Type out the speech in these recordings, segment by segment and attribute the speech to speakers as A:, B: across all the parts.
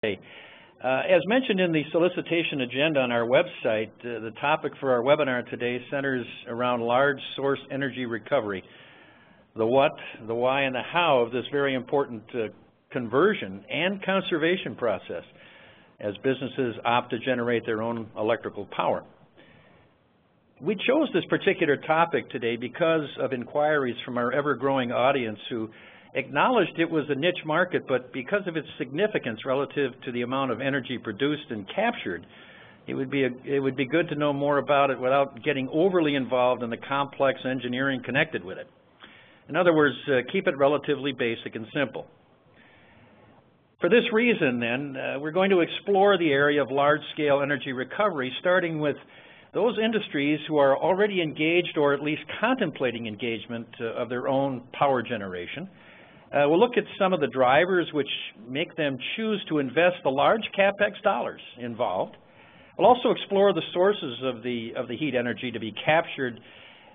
A: As mentioned in the solicitation agenda on our website, the topic for our webinar today centers around large source energy recovery, the what, the why, and the how of this very important conversion and conservation process as businesses opt to generate their own electrical power. We chose this particular topic today because of inquiries from our ever-growing audience who acknowledged it was a niche market, but because of its significance relative to the amount of energy produced and captured, it would be good to know more about it without getting overly involved in the complex engineering connected with it. In other words, keep it relatively basic and simple. For this reason, then, we're going to explore the area of large-scale energy recovery, starting with those industries who are already engaged or at least contemplating engagement of their own power generation. We'll look at some of the drivers which make them choose to invest the large CapEx dollars involved. We'll also explore the sources of the heat energy to be captured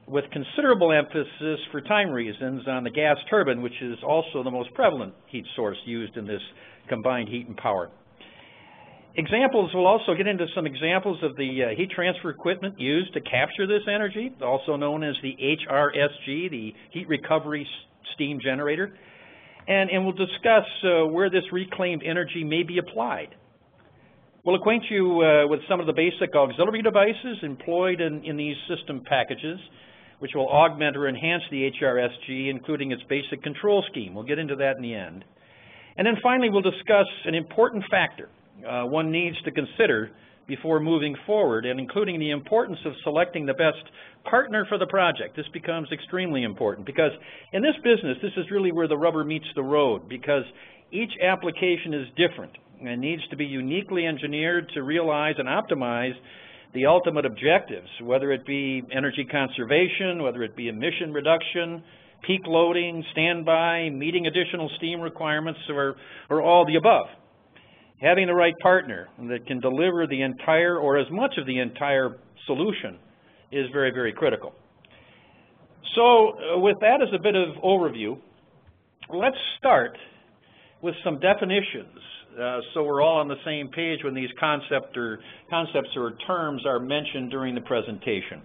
A: with considerable emphasis for time reasons on the gas turbine, which is also the most prevalent heat source used in this combined heat and power. Examples, we'll also get into some examples of the heat transfer equipment used to capture this energy, also known as the HRSG, the heat recovery steam generator. And we'll discuss where this reclaimed energy may be applied. We'll acquaint you with some of the basic auxiliary devices employed in these system packages, which will augment or enhance the HRSG, including its basic control scheme. We'll get into that in the end. And then finally, we'll discuss an important factor one needs to consider before moving forward, and including the importance of selecting the best partner for the project. This becomes extremely important because in this business, this is really where the rubber meets the road, because each application is different and needs to be uniquely engineered to realize and optimize the ultimate objectives, whether it be energy conservation, whether it be emission reduction, peak loading, standby, meeting additional steam requirements, or all the above. Having the right partner that can deliver the entire or as much of the entire solution is very, very critical. So with that as a bit of overview, let's start with some definitions so we're all on the same page when these concepts or terms are mentioned during the presentation.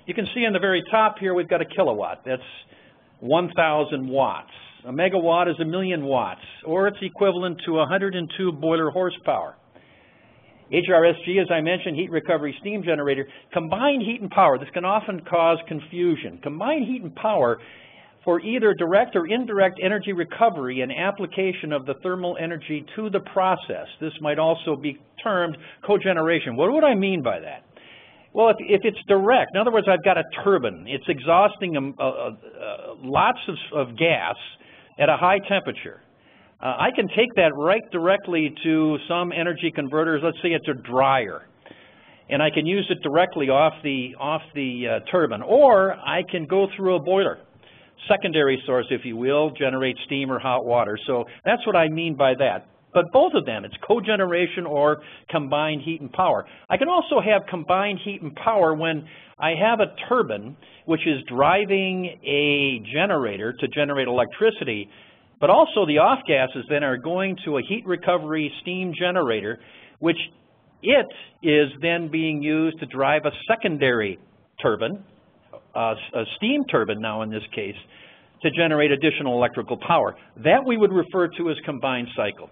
A: You can see on the very top here we've got a kilowatt. That's 1,000 watts. A megawatt is 1,000,000 watts, or it's equivalent to 102 boiler horsepower. HRSG, as I mentioned, heat recovery steam generator, combined heat and power. This can often cause confusion. Combined heat and power for either direct or indirect energy recovery and application of the thermal energy to the process. This might also be termed cogeneration. What would I mean by that? Well, if it's direct, in other words, I've got a turbine. It's exhausting lots of gas at a high temperature. I can take that right directly to some energy converters. Let's say it's a dryer, and I can use it directly off the turbine, or I can go through a boiler, secondary source, if you will, generate steam or hot water. So that's what I mean by that. But both of them, it's cogeneration or combined heat and power. I can also have combined heat and power when I have a turbine which is driving a generator to generate electricity, but also the off gases then are going to a heat recovery steam generator, which it is then being used to drive a secondary turbine, a steam turbine now in this case, to generate additional electrical power. That we would refer to as combined cycle.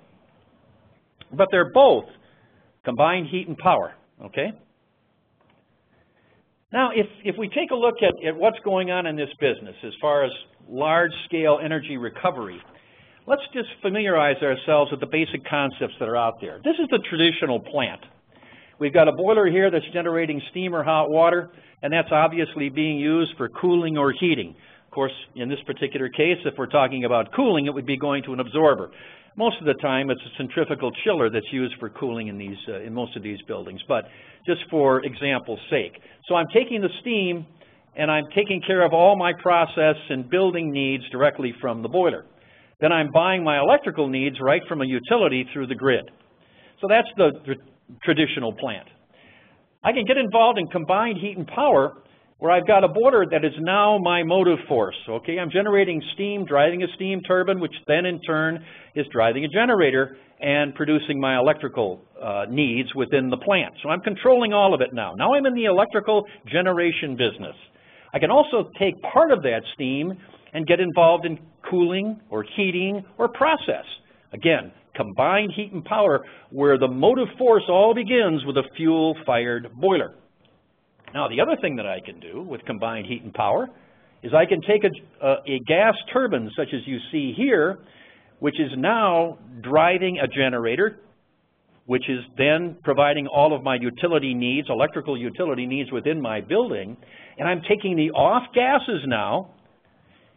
A: But they're both combined heat and power, okay? Now, if we take a look at what's going on in this business as far as large-scale energy recovery, let's just familiarize ourselves with the basic concepts that are out there. This is the traditional plant. We've got a boiler here that's generating steam or hot water, and that's obviously being used for cooling or heating. Of course, in this particular case, if we're talking about cooling, it would be going to an absorber. Most of the time, it's a centrifugal chiller that's used for cooling in most of these buildings, but just for example's sake. So I'm taking the steam, and I'm taking care of all my process and building needs directly from the boiler. Then I'm buying my electrical needs right from a utility through the grid. So that's the traditional plant. I can get involved in combined heat and power where I've got a boiler that is now my motive force. Okay, I'm generating steam, driving a steam turbine, which then in turn is driving a generator and producing my electrical needs within the plant. So I'm controlling all of it now. Now I'm in the electrical generation business. I can also take part of that steam and get involved in cooling or heating or process. Again, combined heat and power, where the motive force all begins with a fuel-fired boiler. Now, the other thing that I can do with combined heat and power is I can take a gas turbine, such as you see here, which is now driving a generator, which is then providing all of my utility needs, electrical utility needs within my building, and I'm taking the off gases now,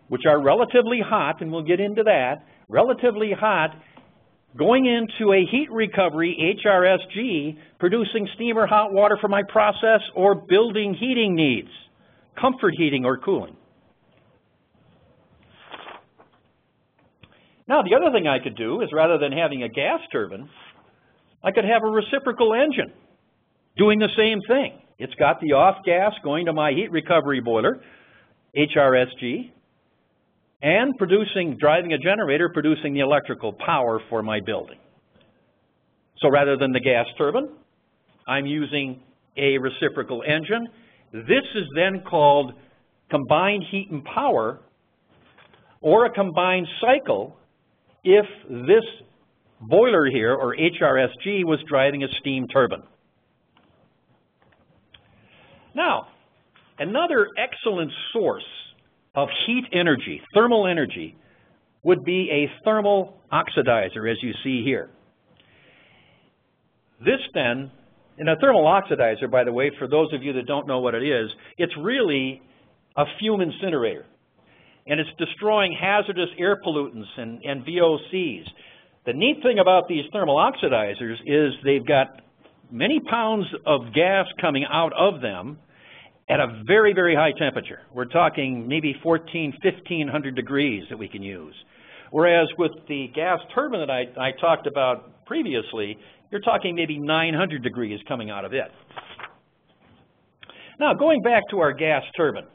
A: which are relatively hot, and we'll get into that, relatively hot, going into a heat recovery, HRSG, producing steam or hot water for my process or building heating needs, comfort heating or cooling. Now, the other thing I could do is, rather than having a gas turbine, I could have a reciprocal engine doing the same thing. It's got the off gas going to my heat recovery boiler, HRSG, and driving a generator, producing the electrical power for my building. So rather than the gas turbine, I'm using a reciprocal engine. This is then called combined heat and power, or a combined cycle, if this boiler here, or HRSG, was driving a steam turbine. Now, another excellent source of heat energy, thermal energy, would be a thermal oxidizer, as you see here. This then, and a thermal oxidizer, by the way, for those of you that don't know what it is, it's really a fume incinerator. And it's destroying hazardous air pollutants and VOCs. The neat thing about these thermal oxidizers is they've got many pounds of gas coming out of them at a very, very high temperature. We're talking maybe 1,500 degrees that we can use. Whereas with the gas turbine that I talked about previously, you're talking maybe 900 degrees coming out of it. Now, going back to our gas turbine.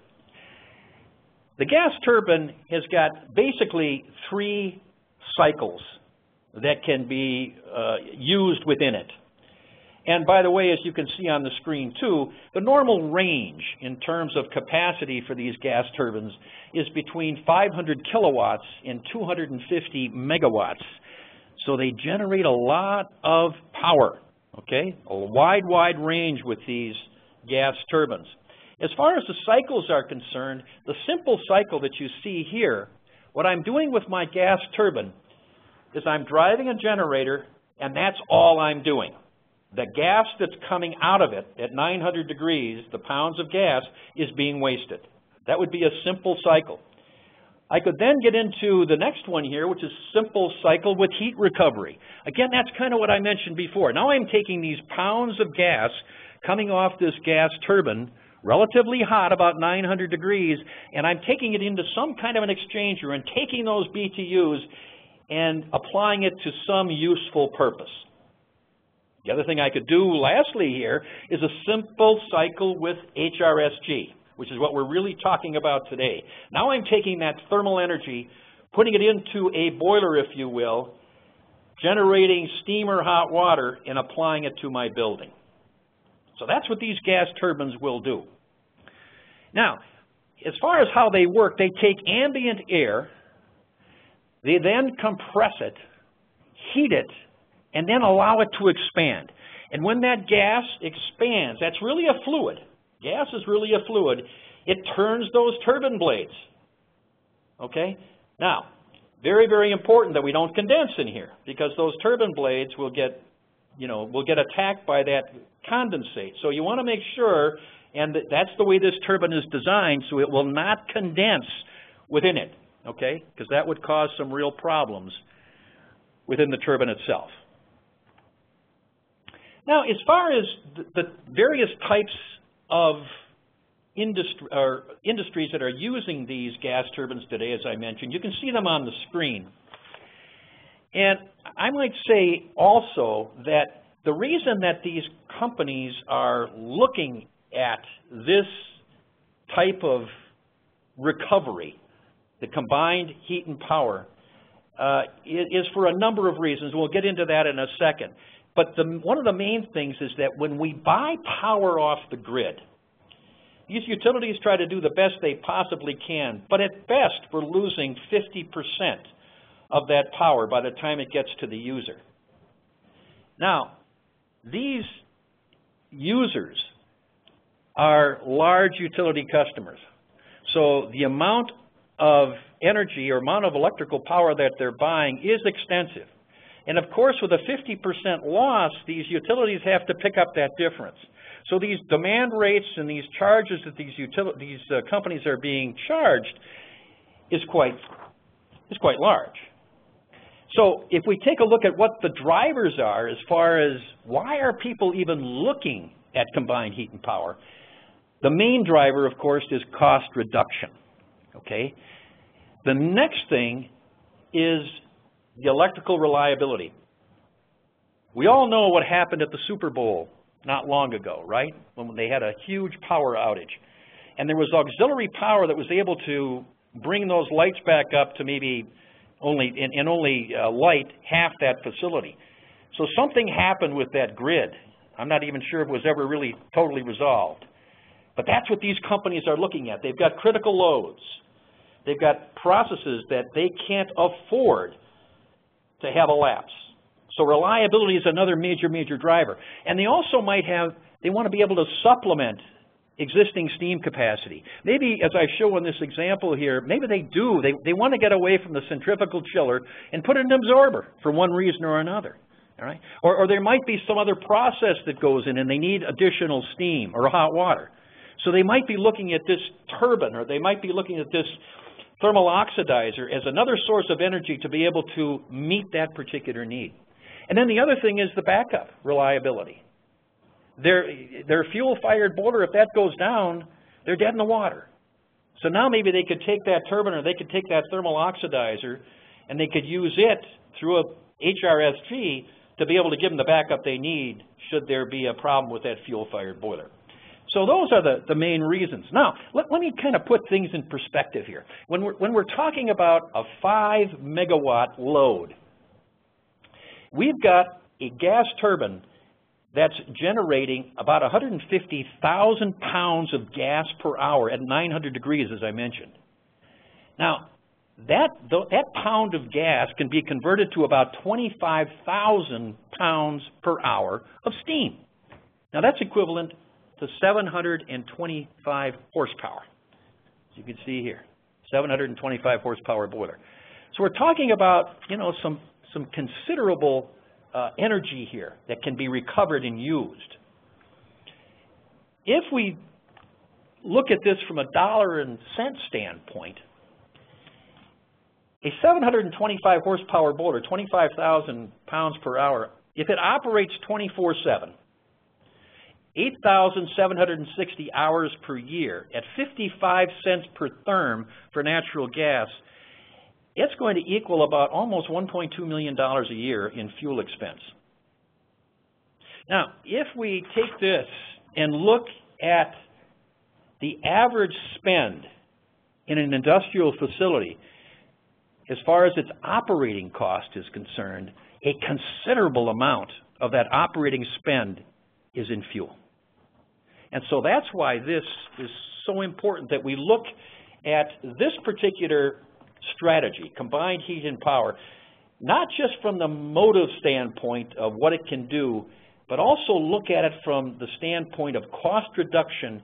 A: The gas turbine has got basically 3 cycles that can be used within it. And by the way, as you can see on the screen too, the normal range in terms of capacity for these gas turbines is between 500 kilowatts and 250 megawatts. So they generate a lot of power, okay? A wide range with these gas turbines. As far as the cycles are concerned, the simple cycle that you see here, what I'm doing with my gas turbine is I'm driving a generator, and that's all I'm doing. The gas that's coming out of it at 900 degrees, the pounds of gas, is being wasted. That would be a simple cycle. I could then get into the next one here, which is simple cycle with heat recovery. Again, that's kind of what I mentioned before. Now I'm taking these pounds of gas coming off this gas turbine, relatively hot, about 900 degrees, and I'm taking it into some kind of an exchanger and taking those BTUs and applying it to some useful purpose. The other thing I could do, lastly here, is a simple cycle with HRSG, which is what we're really talking about today. Now I'm taking that thermal energy, putting it into a boiler, if you will, generating steam or hot water, and applying it to my building. So that's what these gas turbines will do. Now, as far as how they work, they take ambient air, they then compress it, heat it, and then allow it to expand. And when that gas expands, that's really a fluid. Gas is really a fluid. It turns those turbine blades. Okay? Now, very, very important that we don't condense in here, because those turbine blades will get attacked by that condensate. So you want to make sure, and that's the way this turbine is designed, so it will not condense within it, okay? Because that would cause some real problems within the turbine itself. Now, as far as the various types of industries that are using these gas turbines today, as I mentioned, you can see them on the screen. And I might say also that the reason that these companies are looking at this type of recovery, the combined heat and power, is for a number of reasons. We'll get into that in a second. But one of the main things is that when we buy power off the grid, these utilities try to do the best they possibly can, but at best we're losing 50% of that power by the time it gets to the user. Now, these users are large utility customers. So the amount of energy or amount of electrical power that they're buying is extensive. And of course, with a 50% loss, these utilities have to pick up that difference. So these demand rates and these charges that these companies are being charged is quite large. So if we take a look at what the drivers are as far as why are people even looking at combined heat and power, the main driver, of course, is cost reduction. Okay? The next thing is the electrical reliability. We all know what happened at the Super Bowl not long ago, right? When they had a huge power outage. And there was auxiliary power that was able to bring those lights back up to maybe only light half that facility. So something happened with that grid. I'm not even sure if it was ever really totally resolved. But that's what these companies are looking at. They've got critical loads. They've got processes that they can't afford to have a lapse. So reliability is another major driver. And they also they want to be able to supplement existing steam capacity. Maybe, as I show in this example here, maybe they do. They want to get away from the centrifugal chiller and put in an absorber for one reason or another. All right? Or there might be some other process that goes in and they need additional steam or hot water. So they might be looking at this turbine, or they might be looking at this thermal oxidizer as another source of energy to be able to meet that particular need. And then the other thing is the backup reliability. Their fuel-fired boiler, if that goes down, they're dead in the water. So now maybe they could take that turbine or they could take that thermal oxidizer and they could use it through a HRSG to be able to give them the backup they need should there be a problem with that fuel-fired boiler. So those are the main reasons. Now, let me kind of put things in perspective here. When we're talking about a 5 megawatt load, we've got a gas turbine that's generating about 150,000 pounds of gas per hour at 900 degrees, as I mentioned. Now, that pound of gas can be converted to about 25,000 pounds per hour of steam. Now, that's equivalent to 725 horsepower, as you can see here, 725 horsepower boiler. So we're talking about, some considerable energy here that can be recovered and used. If we look at this from a dollar and cent standpoint, a 725 horsepower boiler, 25,000 pounds per hour, if it operates 24/7, 8,760 hours per year at 55 cents per therm for natural gas, it's going to equal about almost $1.2 million a year in fuel expense. Now, if we take this and look at the average spend in an industrial facility, as far as its operating cost is concerned, a considerable amount of that operating spend is in fuel. And so that's why this is so important that we look at this particular strategy, combined heat and power, not just from the motive standpoint of what it can do, but also look at it from the standpoint of cost reduction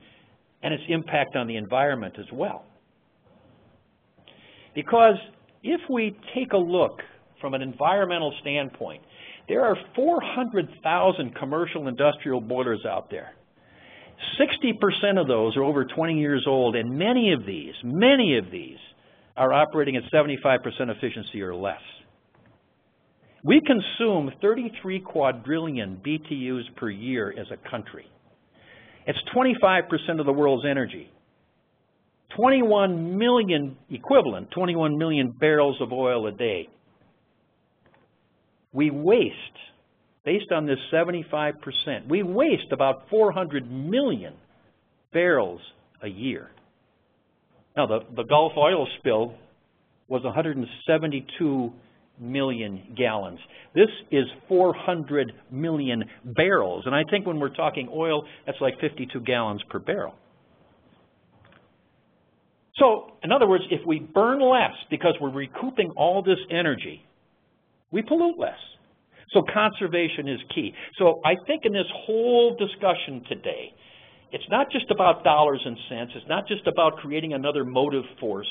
A: and its impact on the environment as well. Because if we take a look from an environmental standpoint, there are 400,000 commercial industrial boilers out there. 60% of those are over 20 years old, and many of these are operating at 75% efficiency or less. We consume 33 quadrillion BTUs per year as a country. It's 25% of the world's energy. 21 million barrels of oil a day. We waste, based on this 75%, we waste about 400 million barrels a year. Now, the Gulf oil spill was 172 million gallons. This is 400 million barrels. And I think when we're talking oil, that's like 52 gallons per barrel. So, in other words, if we burn less because we're recouping all this energy, we pollute less. So conservation is key. So I think in this whole discussion today, it's not just about dollars and cents. It's not just about creating another motive force.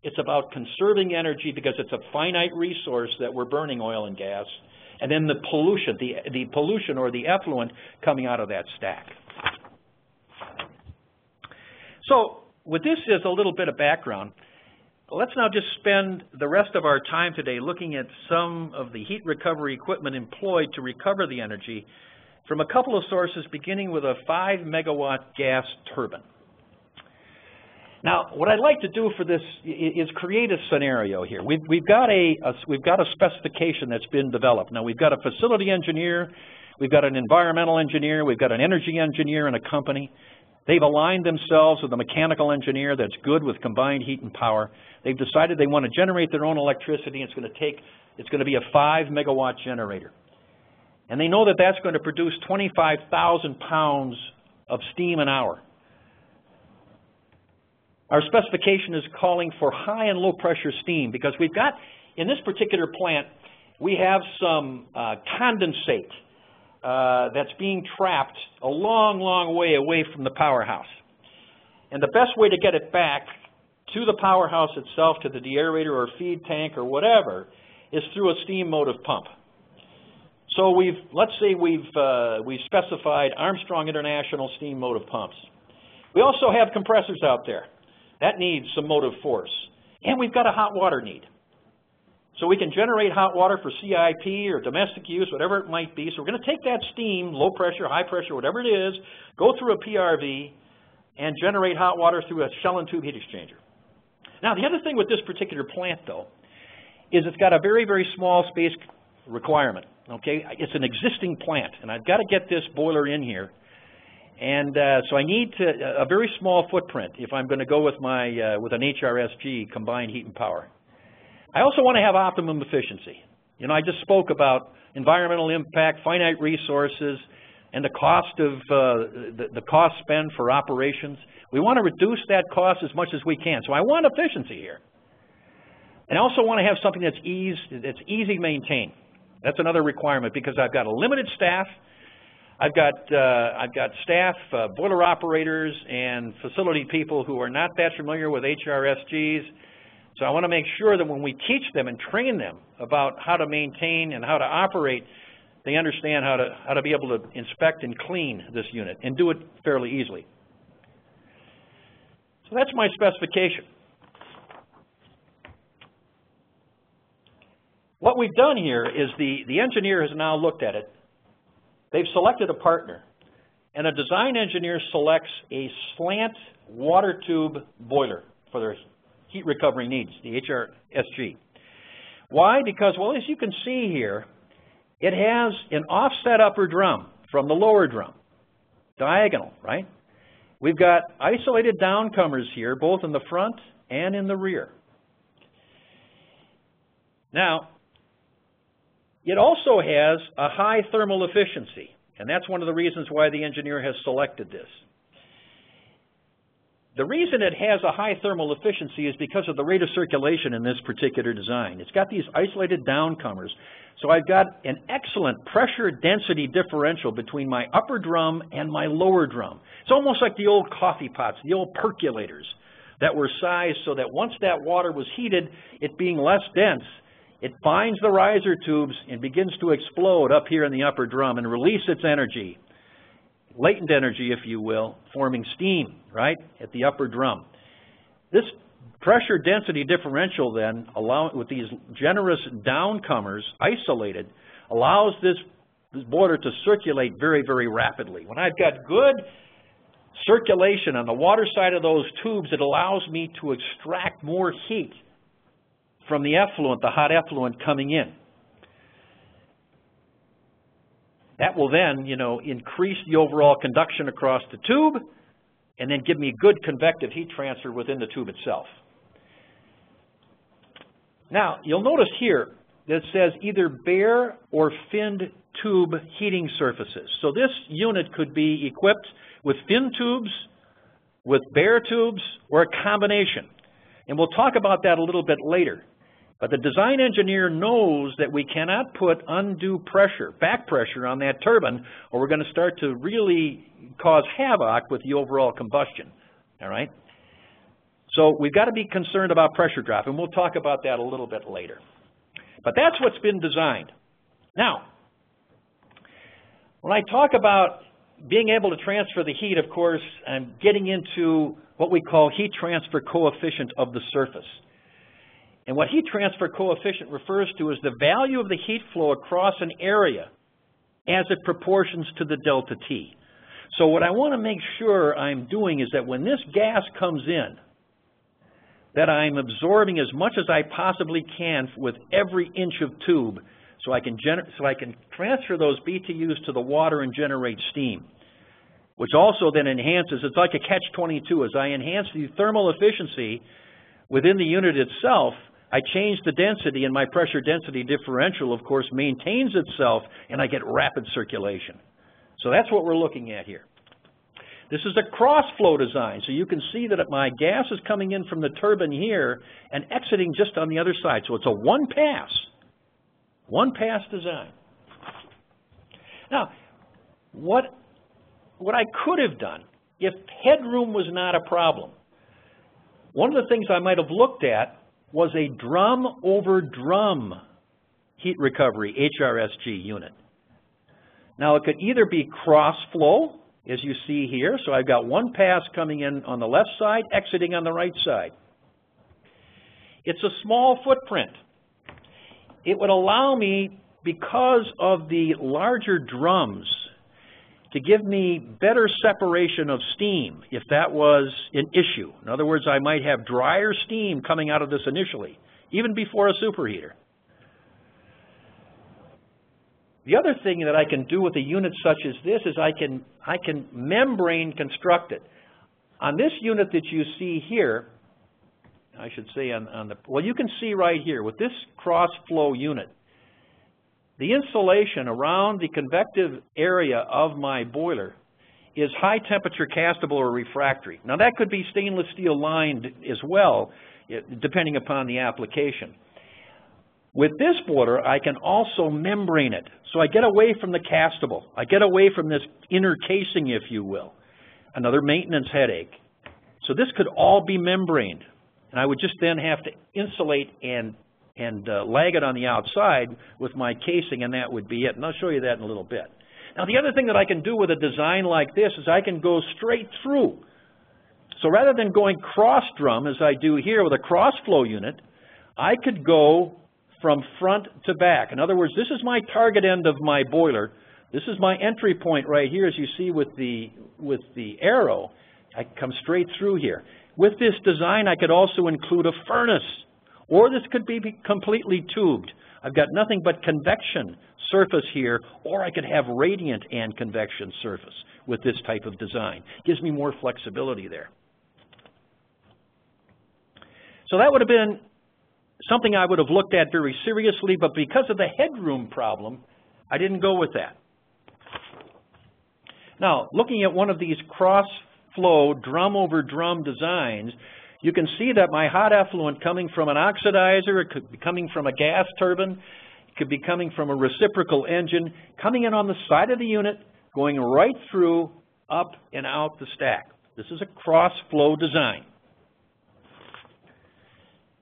A: It's about conserving energy because it's a finite resource that we're burning oil and gas, and then the pollution, the pollution or the effluent coming out of that stack. So with this as a little bit of background, let's now just spend the rest of our time today looking at some of the heat recovery equipment employed to recover the energy from a couple of sources, beginning with a 5 megawatt gas turbine. Now, what I'd like to do for this is create a scenario here. We've got a specification that's been developed. Now, we've got a facility engineer, we've got an environmental engineer, we've got an energy engineer in a company. They've aligned themselves with a mechanical engineer that's good with combined heat and power. They've decided they want to generate their own electricity. It's going to be a 5 megawatt generator. And they know that that's going to produce 25,000 pounds of steam an hour. Our specification is calling for high and low pressure steam because we've got, in this particular plant, we have some condensate that's being trapped a long, long way away from the powerhouse. And the best way to get it back to the powerhouse itself, to the deaerator or feed tank or whatever, is through a steam motive pump. So let's say we've specified Armstrong International steam motive pumps. We also have compressors out there. That needs some motive force. And we've got a hot water need. So we can generate hot water for CIP or domestic use, whatever it might be. So we're going to take that steam, low pressure, high pressure, whatever it is, go through a PRV, and generate hot water through a shell and tube heat exchanger. Now, the other thing with this particular plant, though, is it's got a very, very small space requirement. Okay, it's an existing plant, and I've got to get this boiler in here. And so I need a very small footprint if I'm going to go with with an HRSG, combined heat and power. I also want to have optimum efficiency. You know, I just spoke about environmental impact, finite resources, and the cost of the cost spend for operations. We want to reduce that cost as much as we can. So I want efficiency here. And I also want to have something that's easy to maintain. That's another requirement because I've got a limited staff. I've got staff, boiler operators, and facility people who are not that familiar with HRSGs. So I want to make sure that when we teach them and train them about how to maintain and how to operate, they understand how to be able to inspect and clean this unit and do it fairly easily. So that's my specification. What we've done here is the engineer has now looked at it. They've selected a partner, and a design engineer selects a slant water tube boiler for their heat recovery needs, the HRSG. Why? Because, well, as you can see here, it has an offset upper drum from the lower drum, diagonal, right? We've got isolated downcomers here, both in the front and in the rear. Now, it also has a high thermal efficiency, and that's one of the reasons why the engineer has selected this. The reason it has a high thermal efficiency is because of the rate of circulation in this particular design. It's got these isolated downcomers, so I've got an excellent pressure density differential between my upper drum and my lower drum. It's almost like the old coffee pots, the old percolators that were sized so that once that water was heated, it being less dense, it binds the riser tubes and begins to explode up here in the upper drum and release its energy, latent energy, if you will, forming steam, right, at the upper drum. This pressure density differential then, with these generous downcomers isolated, allows this boiler to circulate very, very rapidly. When I've got good circulation on the water side of those tubes, it allows me to extract more heat from the effluent, the hot effluent coming in. That will then, increase the overall conduction across the tube, and then give me good convective heat transfer within the tube itself. Now, you'll notice here that it says either bare or finned tube heating surfaces. So this unit could be equipped with fin tubes, with bare tubes, or a combination. And we'll talk about that a little bit later. But the design engineer knows that we cannot put undue pressure, back pressure on that turbine, or we're going to start to really cause havoc with the overall combustion. All right? So we've got to be concerned about pressure drop, and we'll talk about that a little bit later. But that's what's been designed. Now, when I talk about being able to transfer the heat, of course, I'm getting into what we call heat transfer coefficient of the surface. And what heat transfer coefficient refers to is the value of the heat flow across an area as it proportions to the delta T. So what I want to make sure I'm doing is that when this gas comes in, that I'm absorbing as much as I possibly can with every inch of tube so I can transfer those BTUs to the water and generate steam, which also then enhances, it's like a catch-22. As I enhance the thermal efficiency within the unit itself, I change the density, and my pressure density differential, of course, maintains itself, and I get rapid circulation. So that's what we're looking at here. This is a cross-flow design, so you can see that my gas is coming in from the turbine here and exiting just on the other side. So it's a one-pass design. Now, what I could have done, if headroom was not a problem, one of the things I might have looked at was a drum-over-drum heat recovery HRSG unit. Now, it could either be cross-flow, as you see here, so I've got one pass coming in on the left side, exiting on the right side. It's a small footprint. It would allow me, because of the larger drums, to give me better separation of steam if that was an issue. In other words, I might have drier steam coming out of this initially, even before a superheater. The other thing that I can do with a unit such as this is I can membrane construct it. On this unit that you see here, I should say well, you can see right here with this cross-flow unit, the insulation around the convective area of my boiler is high temperature castable or refractory. Now that could be stainless steel lined as well, depending upon the application. With this boiler, I can also membrane it. So I get away from the castable. I get away from this inner casing, if you will. Another maintenance headache. So this could all be membraned. And I would just then have to insulate and lag it on the outside with my casing, and that would be it. And I'll show you that in a little bit. Now, the other thing that I can do with a design like this is I can go straight through. So rather than going cross-drum, as I do here with a cross-flow unit, I could go from front to back. In other words, this is my target end of my boiler. This is my entry point right here, as you see with the arrow. I come straight through here. With this design, I could also include a furnace, or this could be completely tubed. I've got nothing but convection surface here, or I could have radiant and convection surface with this type of design. Gives me more flexibility there. So that would have been something I would have looked at very seriously, but because of the headroom problem, I didn't go with that. Now, looking at one of these cross-flow drum-over-drum designs, you can see that my hot effluent coming from an oxidizer, it could be coming from a gas turbine, it could be coming from a reciprocal engine, coming in on the side of the unit, going right through, up and out the stack. This is a cross-flow design.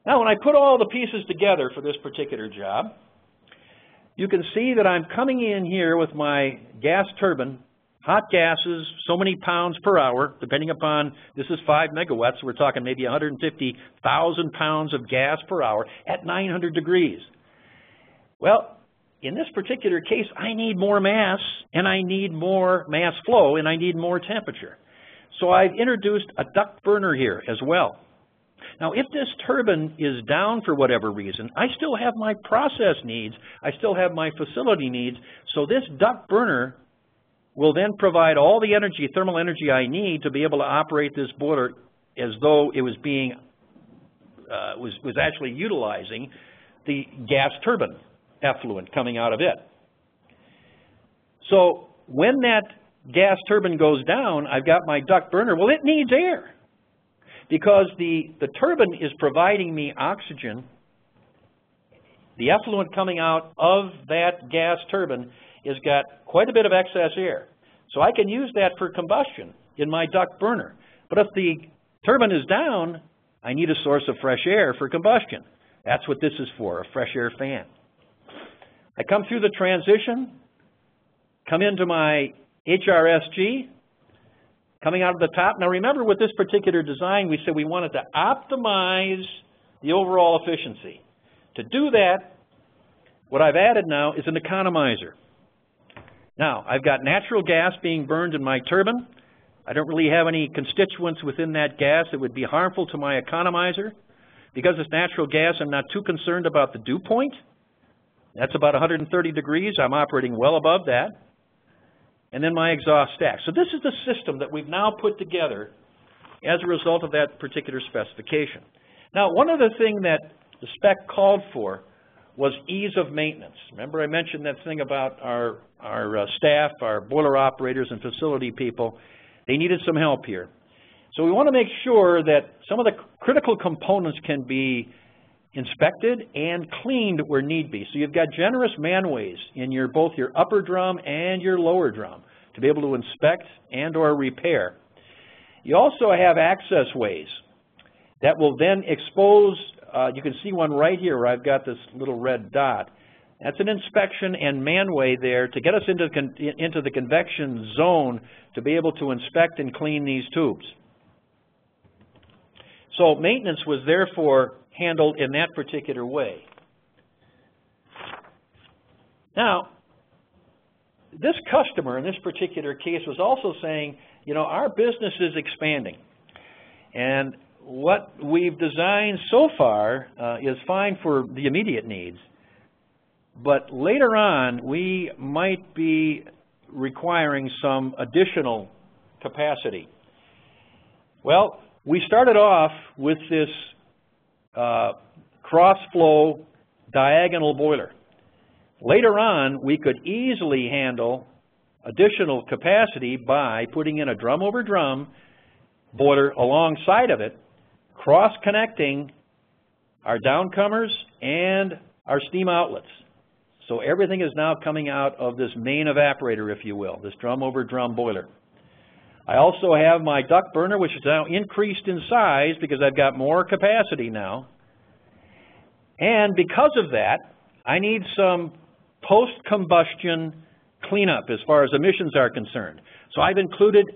A: Now, when I put all the pieces together for this particular job, you can see that I'm coming in here with my gas turbine, hot gases, so many pounds per hour, depending upon, this is 5 megawatts, so we're talking maybe 150,000 pounds of gas per hour at 900 degrees. Well, in this particular case, I need more mass, and I need more mass flow, and I need more temperature. So I've introduced a duct burner here as well. Now, if this turbine is down for whatever reason, I still have my process needs, I still have my facility needs, so this duct burner will then provide all the energy, thermal energy I need to be able to operate this boiler as though it was being, was actually utilizing the gas turbine effluent coming out of it. So when that gas turbine goes down, I've got my duct burner. Well, it needs air because the turbine is providing me oxygen. The effluent coming out of that gas turbine has got quite a bit of excess air. So I can use that for combustion in my duct burner. But if the turbine is down, I need a source of fresh air for combustion. That's what this is for, a fresh air fan. I come through the transition, come into my HRSG, coming out of the top. Now remember, with this particular design, we said we wanted to optimize the overall efficiency. To do that, what I've added now is an economizer. Now, I've got natural gas being burned in my turbine. I don't really have any constituents within that gas that would be harmful to my economizer. Because it's natural gas, I'm not too concerned about the dew point. That's about 130 degrees. I'm operating well above that. And then my exhaust stack. So this is the system that we've now put together as a result of that particular specification. Now, one other thing that the spec called for was ease of maintenance. Remember I mentioned that thing about our staff, our boiler operators and facility people. They needed some help here. So we want to make sure that some of the critical components can be inspected and cleaned where need be. So you've got generous manways in both your upper drum and your lower drum to be able to inspect and or repair. You also have access ways that will then expose, you can see one right here where I've got this little red dot. That's an inspection and manway there to get us into the convection zone to be able to inspect and clean these tubes. So maintenance was therefore handled in that particular way. Now, this customer in this particular case was also saying, you know, our business is expanding. And what we've designed so far is fine for the immediate needs. But later on, we might be requiring some additional capacity. Well, we started off with this cross-flow diagonal boiler. Later on, we could easily handle additional capacity by putting in a drum-over-drum boiler alongside of it, cross-connecting our downcomers and our steam outlets. So everything is now coming out of this main evaporator, if you will, this drum-over-drum boiler. I also have my duct burner, which is now increased in size because I've got more capacity now. And because of that, I need some post-combustion cleanup as far as emissions are concerned. So I've included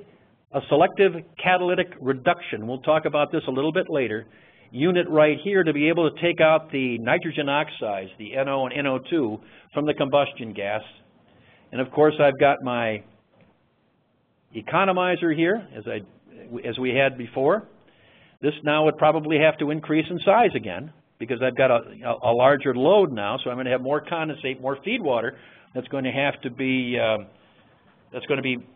A: a selective catalytic reduction, we'll talk about this a little bit later, unit right here to be able to take out the nitrogen oxides, the NO and NO2, from the combustion gas. And of course I've got my economizer here, as we had before. This now would probably have to increase in size again because I've got a larger load now, so I'm going to have more condensate, more feed water that's going to have to be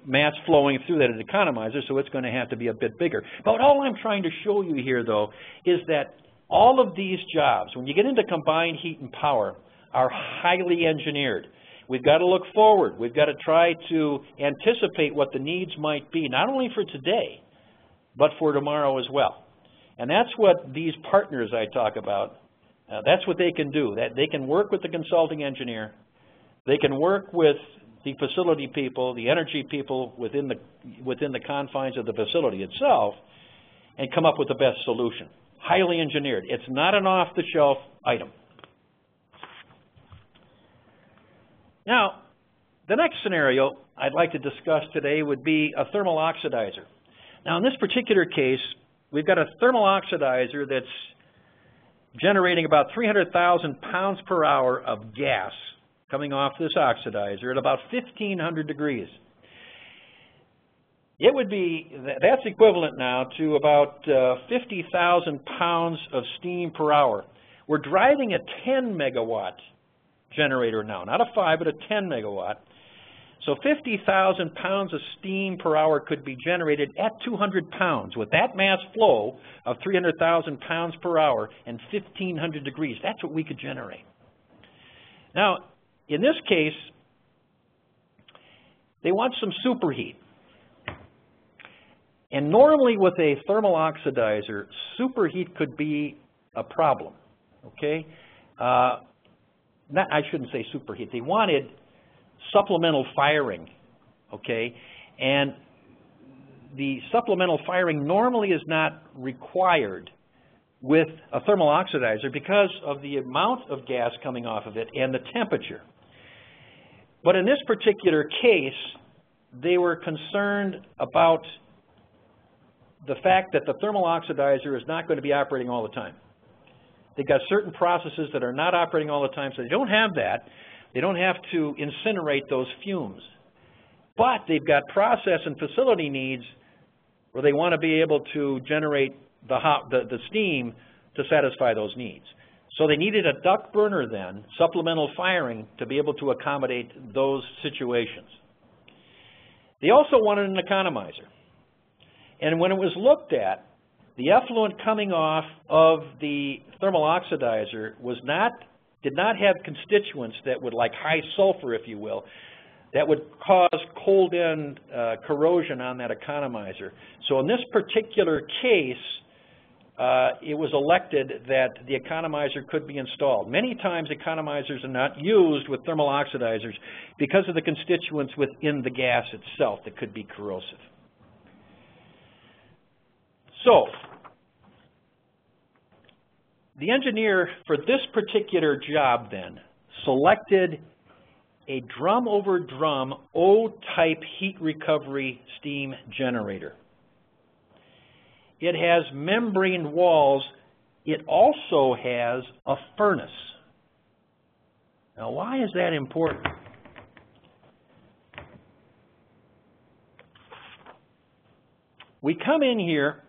A: mass flowing through that economizer, so it's going to have to be a bit bigger. But all I'm trying to show you here, though, is that all of these jobs, when you get into combined heat and power, are highly engineered. We've got to look forward. We've got to try to anticipate what the needs might be, not only for today, but for tomorrow as well. And that's what these partners I talk about, that's what they can do. That they can work with the consulting engineer. They can work with the facility people, the energy people within the confines of the facility itself, and come up with the best solution. Highly engineered. It's not an off-the-shelf item. Now, the next scenario I'd like to discuss today would be a thermal oxidizer. Now, in this particular case, we've got a thermal oxidizer that's generating about 300,000 pounds per hour of gas coming off this oxidizer at about 1,500 degrees. It would be, that's equivalent now to about 50,000 pounds of steam per hour. We're driving a 10 megawatt generator now, not a 5, but a 10 megawatt. So 50,000 pounds of steam per hour could be generated at 200 pounds. With that mass flow of 300,000 pounds per hour and 1,500 degrees, that's what we could generate. Now, in this case, they want some superheat. And normally with a thermal oxidizer, superheat could be a problem, okay? I shouldn't say superheat. They wanted supplemental firing, okay? And the supplemental firing normally is not required with a thermal oxidizer because of the amount of gas coming off of it and the temperature. But in this particular case, they were concerned about the fact that the thermal oxidizer is not going to be operating all the time. They've got certain processes that are not operating all the time, so they don't have that. They don't have to incinerate those fumes. But they've got process and facility needs where they want to be able to generate the steam to satisfy those needs. So they needed a duct burner then, supplemental firing, to be able to accommodate those situations. They also wanted an economizer. And when it was looked at, the effluent coming off of the thermal oxidizer did not have constituents that would, like high sulfur, if you will, that would cause cold end corrosion on that economizer. So in this particular case, it was elected that the economizer could be installed. Many times economizers are not used with thermal oxidizers because of the constituents within the gas itself that could be corrosive. So, the engineer for this particular job then selected a drum-over-drum O-type heat recovery steam generator. It has membrane walls. It also has a furnace. Now, why is that important? We come in here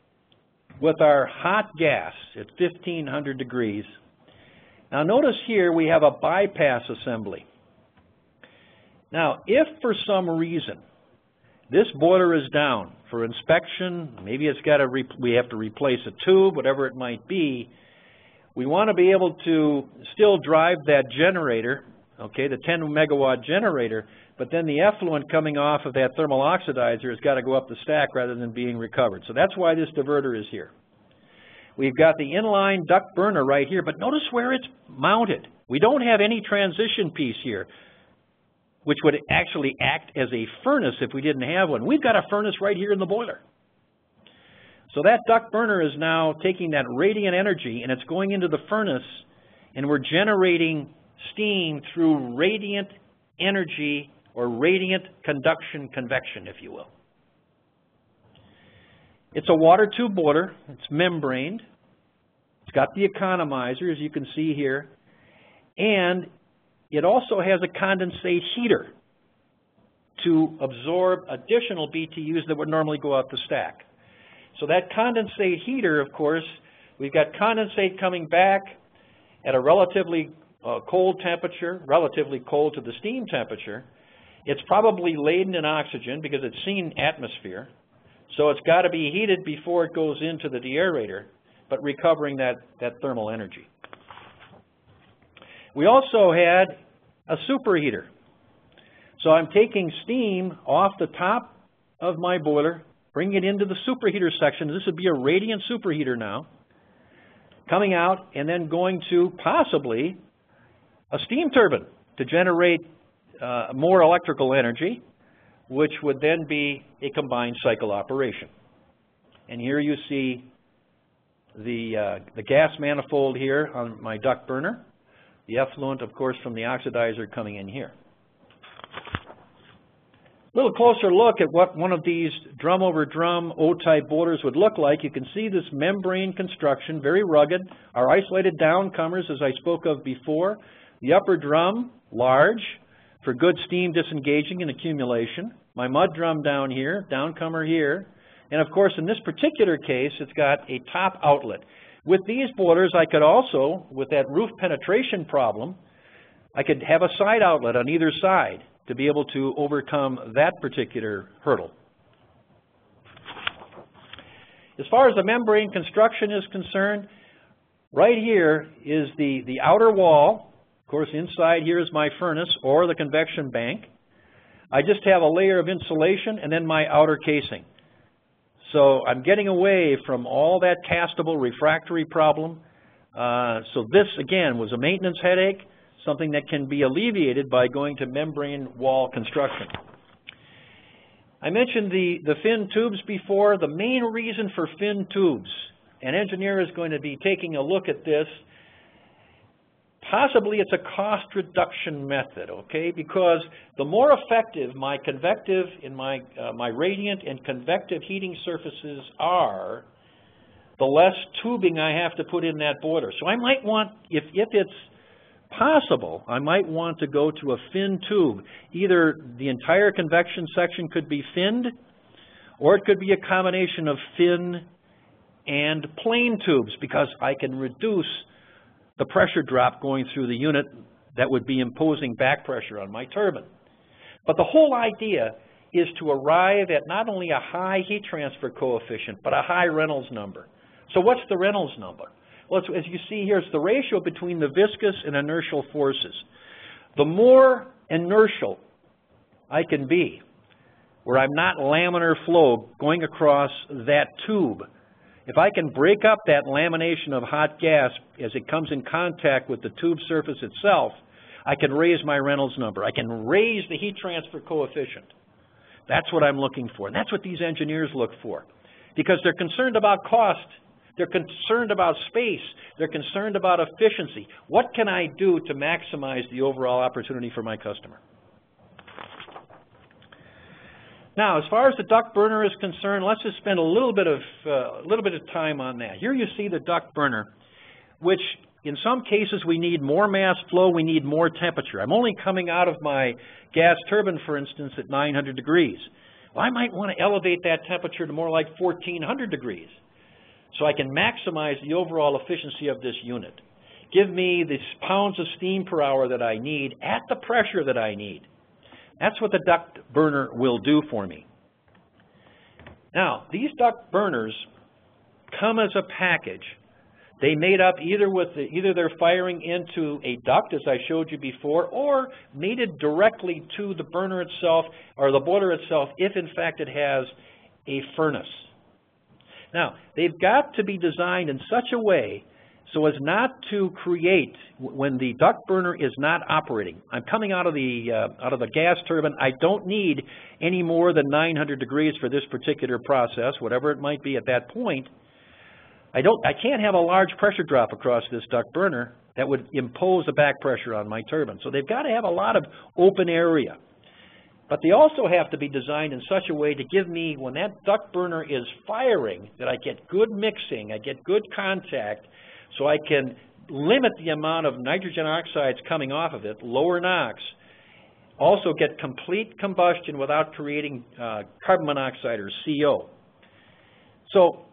A: with our hot gas at 1,500 degrees. Now notice here we have a bypass assembly. Now if for some reason this boiler is down for inspection, maybe we have to replace a tube, whatever it might be, we want to be able to still drive that generator, okay, the 10 megawatt generator, but then the effluent coming off of that thermal oxidizer has got to go up the stack rather than being recovered. So that's why this diverter is here. We've got the inline duct burner right here, but notice where it's mounted. We don't have any transition piece here, which would actually act as a furnace if we didn't have one. We've got a furnace right here in the boiler. So that duct burner is now taking that radiant energy and it's going into the furnace, and we're generating steam through radiant energy or radiant conduction convection, if you will. It's a water tube boiler. It's membraned. It's got the economizer, as you can see here. And it also has a condensate heater to absorb additional BTUs that would normally go out the stack. So that condensate heater, of course, we've got condensate coming back at a relatively cold temperature, relatively cold to the steam temperature. It's probably laden in oxygen because it's seen atmosphere. So it's got to be heated before it goes into the deaerator, but recovering that thermal energy. We also had a superheater. So I'm taking steam off the top of my boiler, bringing it into the superheater section. This would be a radiant superheater now, coming out and then going to possibly a steam turbine to generate more electrical energy, which would then be a combined cycle operation. And here you see the gas manifold here on my duct burner. The effluent, of course, from the oxidizer coming in here. A little closer look at what one of these drum-over-drum O-type boilers would look like. You can see this membrane construction, very rugged. Our isolated downcomers, as I spoke of before. The upper drum, large, for good steam disengaging and accumulation. My mud drum down here, downcomer here. And of course, in this particular case, it's got a top outlet. With these boilers, I could also, with that roof penetration problem, I could have a side outlet on either side. to be able to overcome that particular hurdle. As far as the membrane construction is concerned, right here is the outer wall. Of course, inside here is my furnace or the convection bank. I just have a layer of insulation and then my outer casing. So I'm getting away from all that castable refractory problem. So this, again, was a maintenance headache, something that can be alleviated by going to membrane wall construction. I mentioned the fin tubes before. The main reason for fin tubes, an engineer is going to be taking a look at this. Possibly it's a cost reduction method, okay? Because the more effective my convective and my radiant and convective heating surfaces are, the less tubing I have to put in that boiler. So I might want, if it's possible, I might want to go to a fin tube. Either the entire convection section could be finned, or it could be a combination of fin and plain tubes, because I can reduce the pressure drop going through the unit that would be imposing back pressure on my turbine. But the whole idea is to arrive at not only a high heat transfer coefficient, but a high Reynolds number. So what's the Reynolds number? Well, as you see here, it's the ratio between the viscous and inertial forces. The more inertial I can be, where I'm not laminar flow going across that tube, if I can break up that lamination of hot gas as it comes in contact with the tube surface itself, I can raise my Reynolds number. I can raise the heat transfer coefficient. That's what I'm looking for, and that's what these engineers look for, because they're concerned about cost. They're concerned about space. They're concerned about efficiency. What can I do to maximize the overall opportunity for my customer? Now, as far as the duct burner is concerned, let's just spend a little bit of time on that. Here you see the duct burner, which in some cases we need more mass flow, we need more temperature. I'm only coming out of my gas turbine, for instance, at 900 degrees. Well, I might want to elevate that temperature to more like 1400 degrees. So I can maximize the overall efficiency of this unit. Give me the pounds of steam per hour that I need at the pressure that I need. That's what the duct burner will do for me. Now, these duct burners come as a package. They made up either they're firing into a duct, as I showed you before, or mated directly to the burner itself or the boiler itself, if in fact it has a furnace. Now, they've got to be designed in such a way so as not to create, when the duct burner is not operating, I'm coming out of the gas turbine, I don't need any more than 900 degrees for this particular process, whatever it might be at that point. I can't have a large pressure drop across this duct burner that would impose a back pressure on my turbine. So they've got to have a lot of open area. But they also have to be designed in such a way to give me, when that duct burner is firing, that I get good mixing, I get good contact, so I can limit the amount of nitrogen oxides coming off of it, lower NOx, also get complete combustion without creating carbon monoxide or CO. So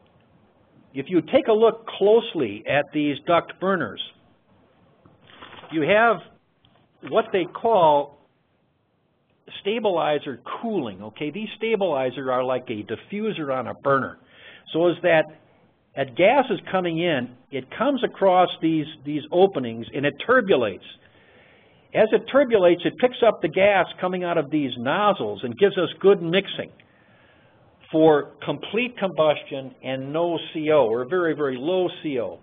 A: if you take a look closely at these duct burners, you have what they call stabilizer cooling, okay? These stabilizers are like a diffuser on a burner. So as that gas is coming in, it comes across these openings and it turbulates. As it turbulates, it picks up the gas coming out of these nozzles and gives us good mixing for complete combustion and no CO, or very, very low CO.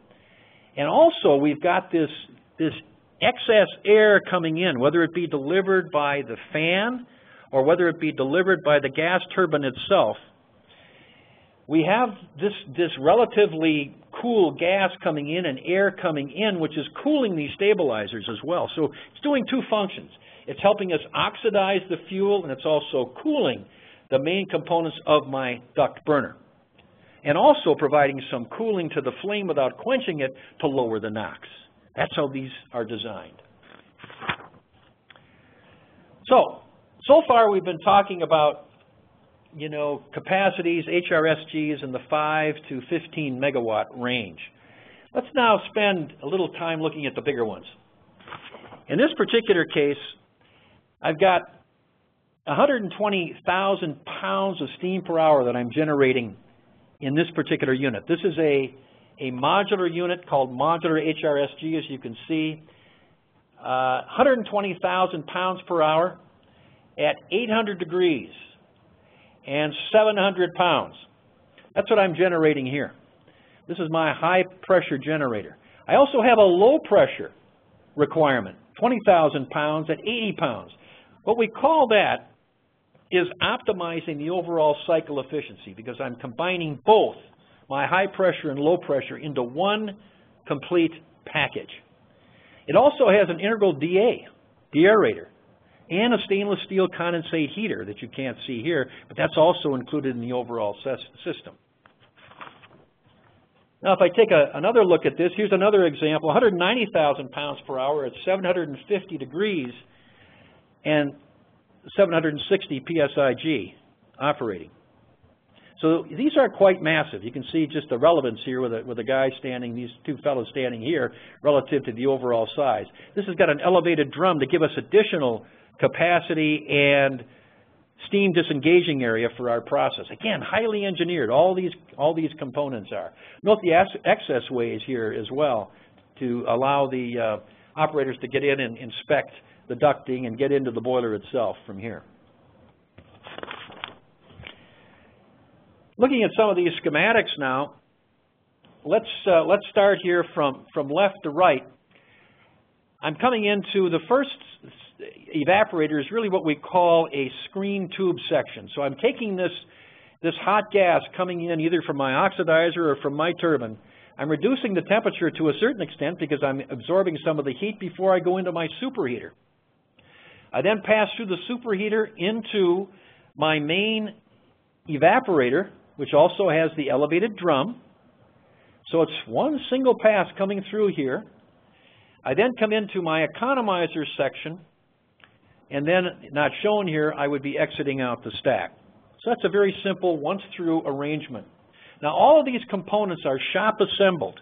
A: And also we've got this excess air coming in, whether it be delivered by the fan or whether it be delivered by the gas turbine itself. We have this relatively cool gas coming in and air coming in, which is cooling these stabilizers as well. So it's doing two functions. It's helping us oxidize the fuel, and it's also cooling the main components of my duct burner, and also providing some cooling to the flame without quenching it to lower the NOx. That's how these are designed. So far we've been talking about, capacities, HRSGs in the 5 to 15 megawatt range. Let's now spend a little time looking at the bigger ones. In this particular case, I've got 120,000 pounds of steam per hour that I'm generating in this particular unit. This is a modular unit called Modular HRSG, as you can see. 120,000 pounds per hour at 800 degrees and 700 pounds. That's what I'm generating here. This is my high pressure generator. I also have a low pressure requirement, 20,000 pounds at 80 pounds. What we call that is optimizing the overall cycle efficiency, because I'm combining both my high pressure and low pressure into one complete package. It also has an integral deaerator, and a stainless steel condensate heater that you can't see here, but that's also included in the overall system. Now, if I take another look at this, here's another example, 190,000 pounds per hour at 750 degrees and 760 PSIG operating. So these are quite massive. You can see just the relevance here with a guy standing, these two fellows standing here, relative to the overall size. This has got an elevated drum to give us additional capacity and steam disengaging area for our process. Again, highly engineered. All these components are. Note the access ways here as well to allow the operators to get in and inspect the ducting and get into the boiler itself from here. Looking at some of these schematics now, let's start here from left to right. I'm coming into the first evaporator is really what we call a screen tube section. So I'm taking this hot gas coming in either from my oxidizer or from my turbine. I'm reducing the temperature to a certain extent because I'm absorbing some of the heat before I go into my superheater. I then pass through the superheater into my main evaporator, which also has the elevated drum. So it's one single pass coming through here. I then come into my Economizer section, and then, not shown here, I would be exiting out the stack. So that's a very simple once-through arrangement. Now, all of these components are shop assembled,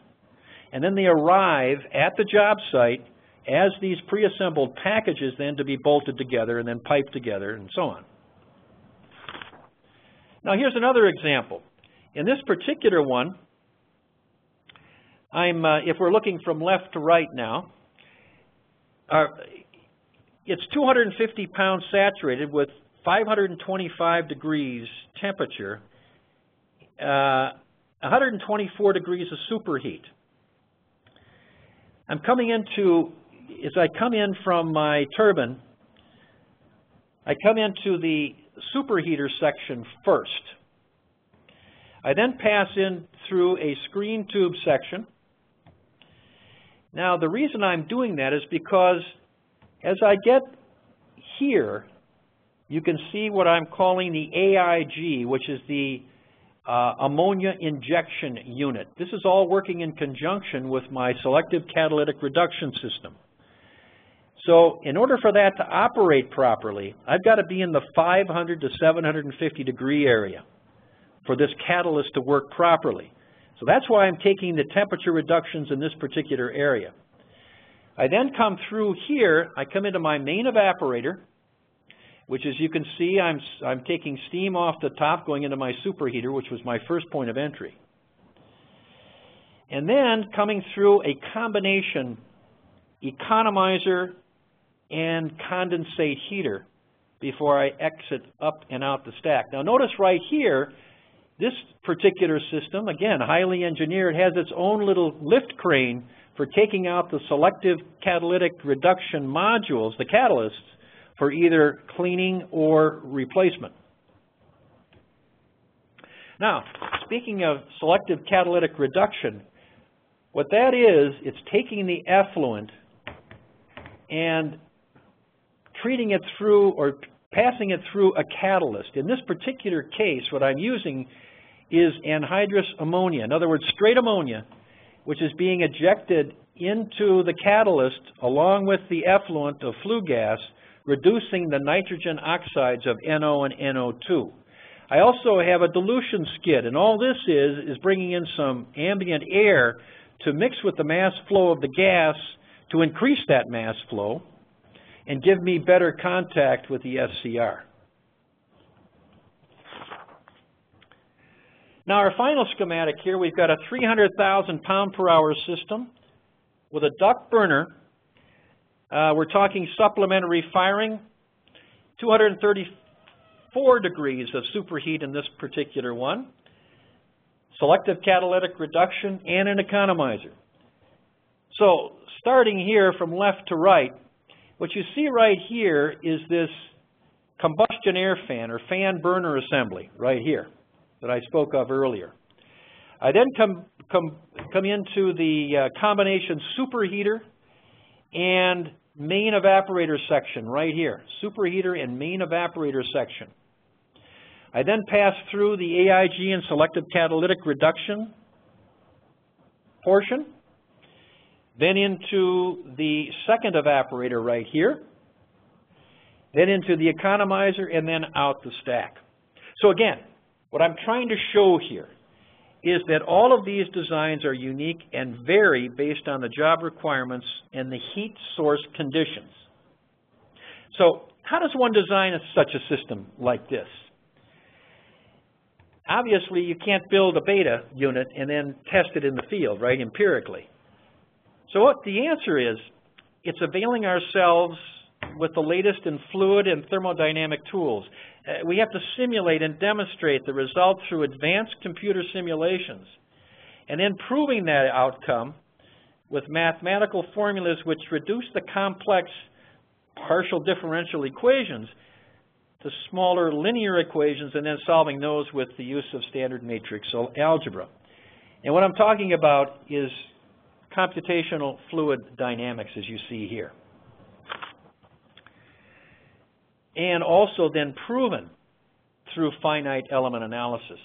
A: and then they arrive at the job site as these pre-assembled packages then to be bolted together and then piped together and so on. Now, here's another example. In this particular one, if we're looking from left to right now, it's 250 pounds saturated with 525 degrees temperature, 124 degrees of superheat. I'm coming into, as I come in from my turbine, I come into the superheater section first. I then pass in through a screen tube section. Now, the reason I'm doing that is because as I get here, you can see what I'm calling the AIG, which is the ammonia injection unit. This is all working in conjunction with my selective catalytic reduction system. So in order for that to operate properly, I've got to be in the 500 to 750 degree area for this catalyst to work properly. So that's why I'm taking the temperature reductions in this particular area. I then come through here, I come into my main evaporator, which as you can see, I'm taking steam off the top going into my superheater, which was my first point of entry. And then coming through a combination economizer and condensate heater before I exit up and out the stack. Now notice right here, this particular system, again, highly engineered, has its own little lift crane for taking out the selective catalytic reduction modules, the catalysts, for either cleaning or replacement. Now, speaking of selective catalytic reduction, what that is, it's taking the effluent and treating it through or passing it through a catalyst. In this particular case, what I'm using is anhydrous ammonia. In other words, straight ammonia, which is being ejected into the catalyst along with the effluent of flue gas, reducing the nitrogen oxides of NO and NO2. I also have a dilution skid, and all this is bringing in some ambient air to mix with the mass flow of the gas to increase that mass flow and give me better contact with the SCR. Now our final schematic here, we've got a 300,000 pound per hour system with a duct burner. We're talking supplementary firing, 234 degrees of superheat in this particular one, selective catalytic reduction, and an economizer. So starting here from left to right, what you see right here is this combustion air fan or fan burner assembly right here that I spoke of earlier. I then come into the combination superheater and main evaporator section right here, superheater and main evaporator section. I then pass through the AIG and selective catalytic reduction portion, then into the second evaporator right here, then into the economizer, and then out the stack. So again, what I'm trying to show here is that all of these designs are unique and vary based on the job requirements and the heat source conditions. So how does one design such a system like this? Obviously, you can't build a beta unit and then test it in the field, right, empirically. So what the answer is, it's availing ourselves with the latest in fluid and thermodynamic tools. We have to simulate and demonstrate the result through advanced computer simulations, and then proving that outcome with mathematical formulas which reduce the complex partial differential equations to smaller linear equations, and then solving those with the use of standard matrix algebra. And what I'm talking about is computational fluid dynamics, as you see here. And also then proven through finite element analysis.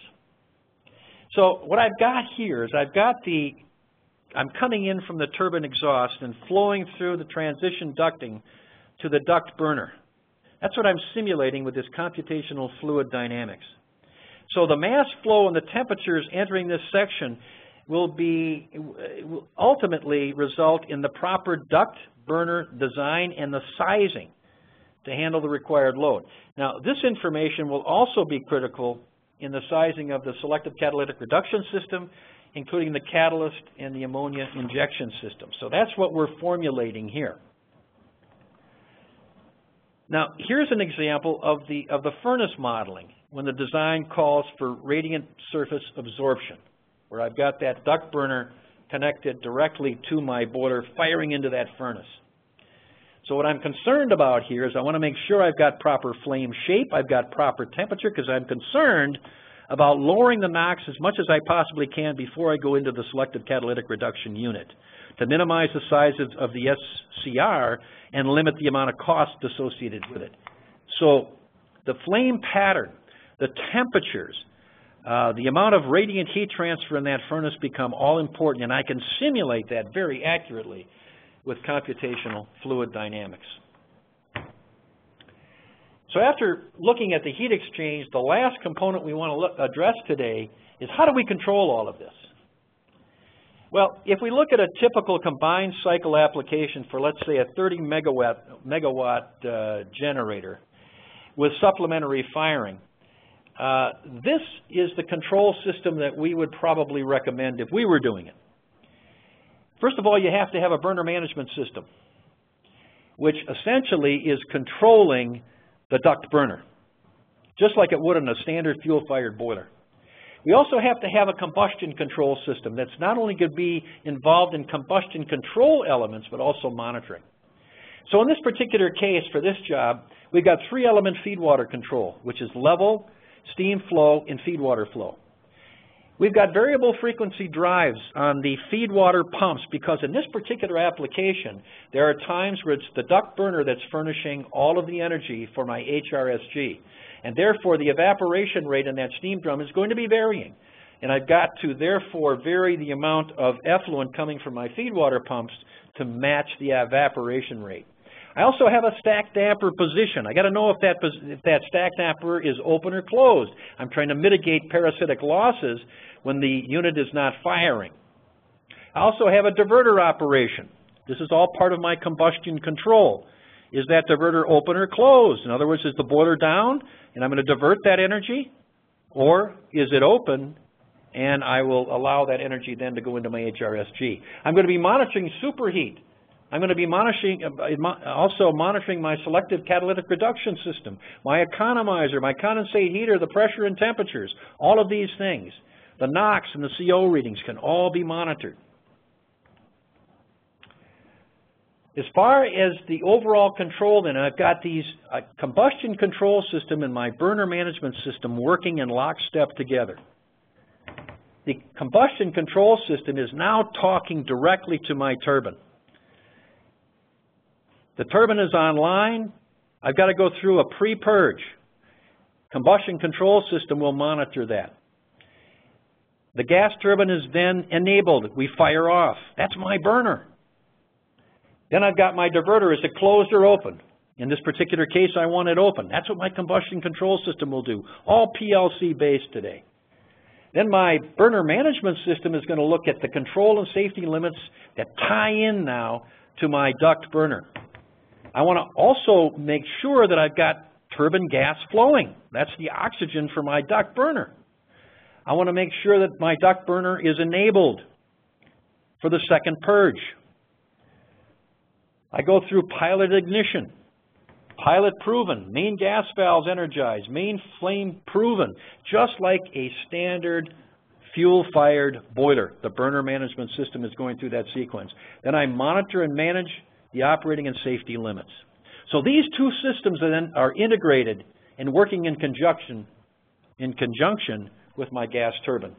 A: So what I've got here is I'm coming in from the turbine exhaust and flowing through the transition ducting to the duct burner. That's what I'm simulating with this computational fluid dynamics. So the mass flow and the temperatures entering this section will ultimately result in the proper duct burner design and the sizing to handle the required load. Now, this information will also be critical in the sizing of the selective catalytic reduction system, including the catalyst and the ammonia injection system. So that's what we're formulating here. Now, here's an example of the furnace modeling when the design calls for radiant surface absorption, where I've got that duct burner connected directly to my boiler, firing into that furnace. So what I'm concerned about here is I want to make sure I've got proper flame shape, I've got proper temperature, because I'm concerned about lowering the NOx as much as I possibly can before I go into the selective catalytic reduction unit to minimize the size of the SCR and limit the amount of cost associated with it. So the flame pattern, the temperatures, the amount of radiant heat transfer in that furnace become all important, and I can simulate that very accurately with computational fluid dynamics. So after looking at the heat exchange, the last component we want to address today is how do we control all of this? Well, if we look at a typical combined cycle application for, let's say, a 30 megawatt generator with supplementary firing, this is the control system that we would probably recommend if we were doing it. First of all, you have to have a burner management system, which essentially is controlling the duct burner, just like it would in a standard fuel-fired boiler. We also have to have a combustion control system that's not only going to be involved in combustion control elements, but also monitoring. So in this particular case, for this job, we've got 3-element feed water control, which is level, steam flow, and feed water flow. We've got variable frequency drives on the feed water pumps because in this particular application, there are times where it's the duct burner that's furnishing all of the energy for my HRSG. And therefore, the evaporation rate in that steam drum is going to be varying. And I've got to, therefore, vary the amount of effluent coming from my feed water pumps to match the evaporation rate. I also have a stack damper position. I got to know if that stack damper is open or closed. I'm trying to mitigate parasitic losses when the unit is not firing. I also have a diverter operation. This is all part of my combustion control. Is that diverter open or closed? In other words, is the boiler down and I'm going to divert that energy? Or is it open and I will allow that energy then to go into my HRSG. I'm going to be monitoring superheat. I'm going to be also monitoring my selective catalytic reduction system, my Economizer, my condensate heater, the pressure and temperatures, all of these things. The NOx and the CO readings can all be monitored. As far as the overall control, then, I've got these combustion control system and my burner management system working in lockstep together. The combustion control system is now talking directly to my turbine. The turbine is online. I've got to go through a pre-purge. Combustion control system will monitor that. The gas turbine is then enabled. We fire off. That's my burner. Then I've got my diverter. Is it closed or open? In this particular case, I want it open. That's what my combustion control system will do. All PLC based today. Then my burner management system is going to look at the control and safety limits that tie in now to my duct burner. I want to also make sure that I've got turbine gas flowing. That's the oxygen for my duct burner. I want to make sure that my duct burner is enabled for the second purge. I go through pilot ignition, pilot proven, main gas valves energized, main flame proven, just like a standard fuel-fired boiler. The burner management system is going through that sequence. Then I monitor and manage the operating and safety limits. So these two systems then are integrated and working in conjunction with my gas turbine.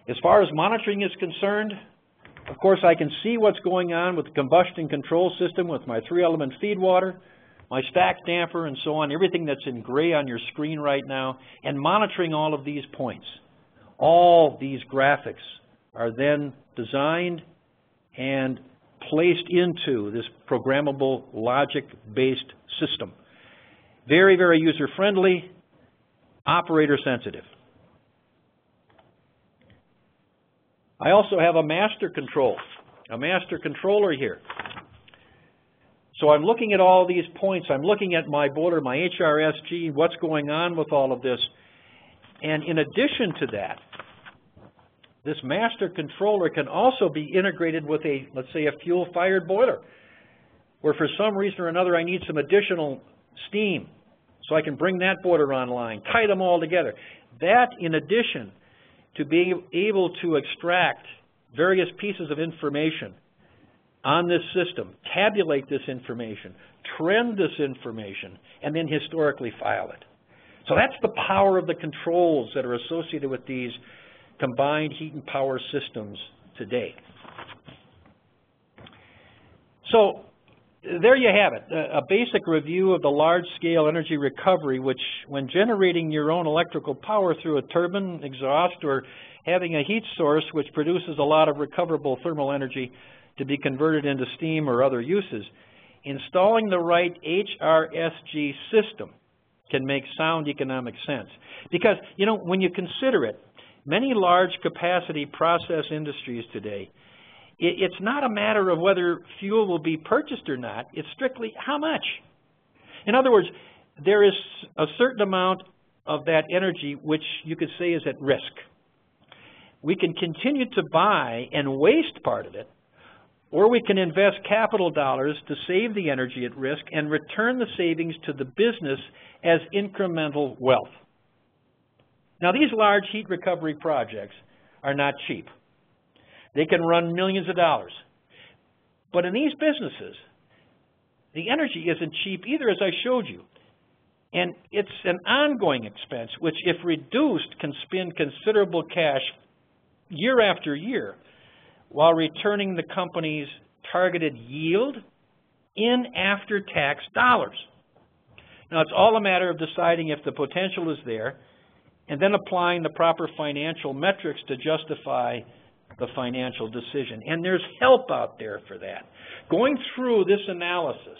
A: As far as monitoring is concerned, of course, I can see what's going on with the combustion control system, with my 3-element feed water, my stack damper, and so on, everything that's in gray on your screen right now, and monitoring all of these points. All these graphics are then designed and placed into this programmable logic-based system. Very, very user-friendly, operator-sensitive. I also have a master controller here. So I'm looking at all these points. I'm looking at my boiler, my HRSG, what's going on with all of this. And in addition to that, this master controller can also be integrated with a, let's say, a fuel-fired boiler, where for some reason or another I need some additional steam. So I can bring that boiler online, tie them all together. That, in addition to being able to extract various pieces of information on this system, tabulate this information, trend this information, and then historically file it. So that's the power of the controls that are associated with these combined heat and power systems today. So there you have it, a basic review of the large-scale energy recovery, which when generating your own electrical power through a turbine, exhaust, or having a heat source which produces a lot of recoverable thermal energy to be converted into steam or other uses, installing the right HRSG system can make sound economic sense. Because, you know, when you consider it, many large capacity process industries today, it's not a matter of whether fuel will be purchased or not. It's strictly how much. In other words, there is a certain amount of that energy which you could say is at risk. We can continue to buy and waste part of it, or we can invest capital dollars to save the energy at risk and return the savings to the business as incremental wealth. Now, these large heat recovery projects are not cheap. They can run millions of dollars. But in these businesses, the energy isn't cheap either, as I showed you. And it's an ongoing expense, which, if reduced, can spend considerable cash year after year while returning the company's targeted yield in after-tax dollars. Now, it's all a matter of deciding if the potential is there and then applying the proper financial metrics to justify the financial decision. And there's help out there for that. Going through this analysis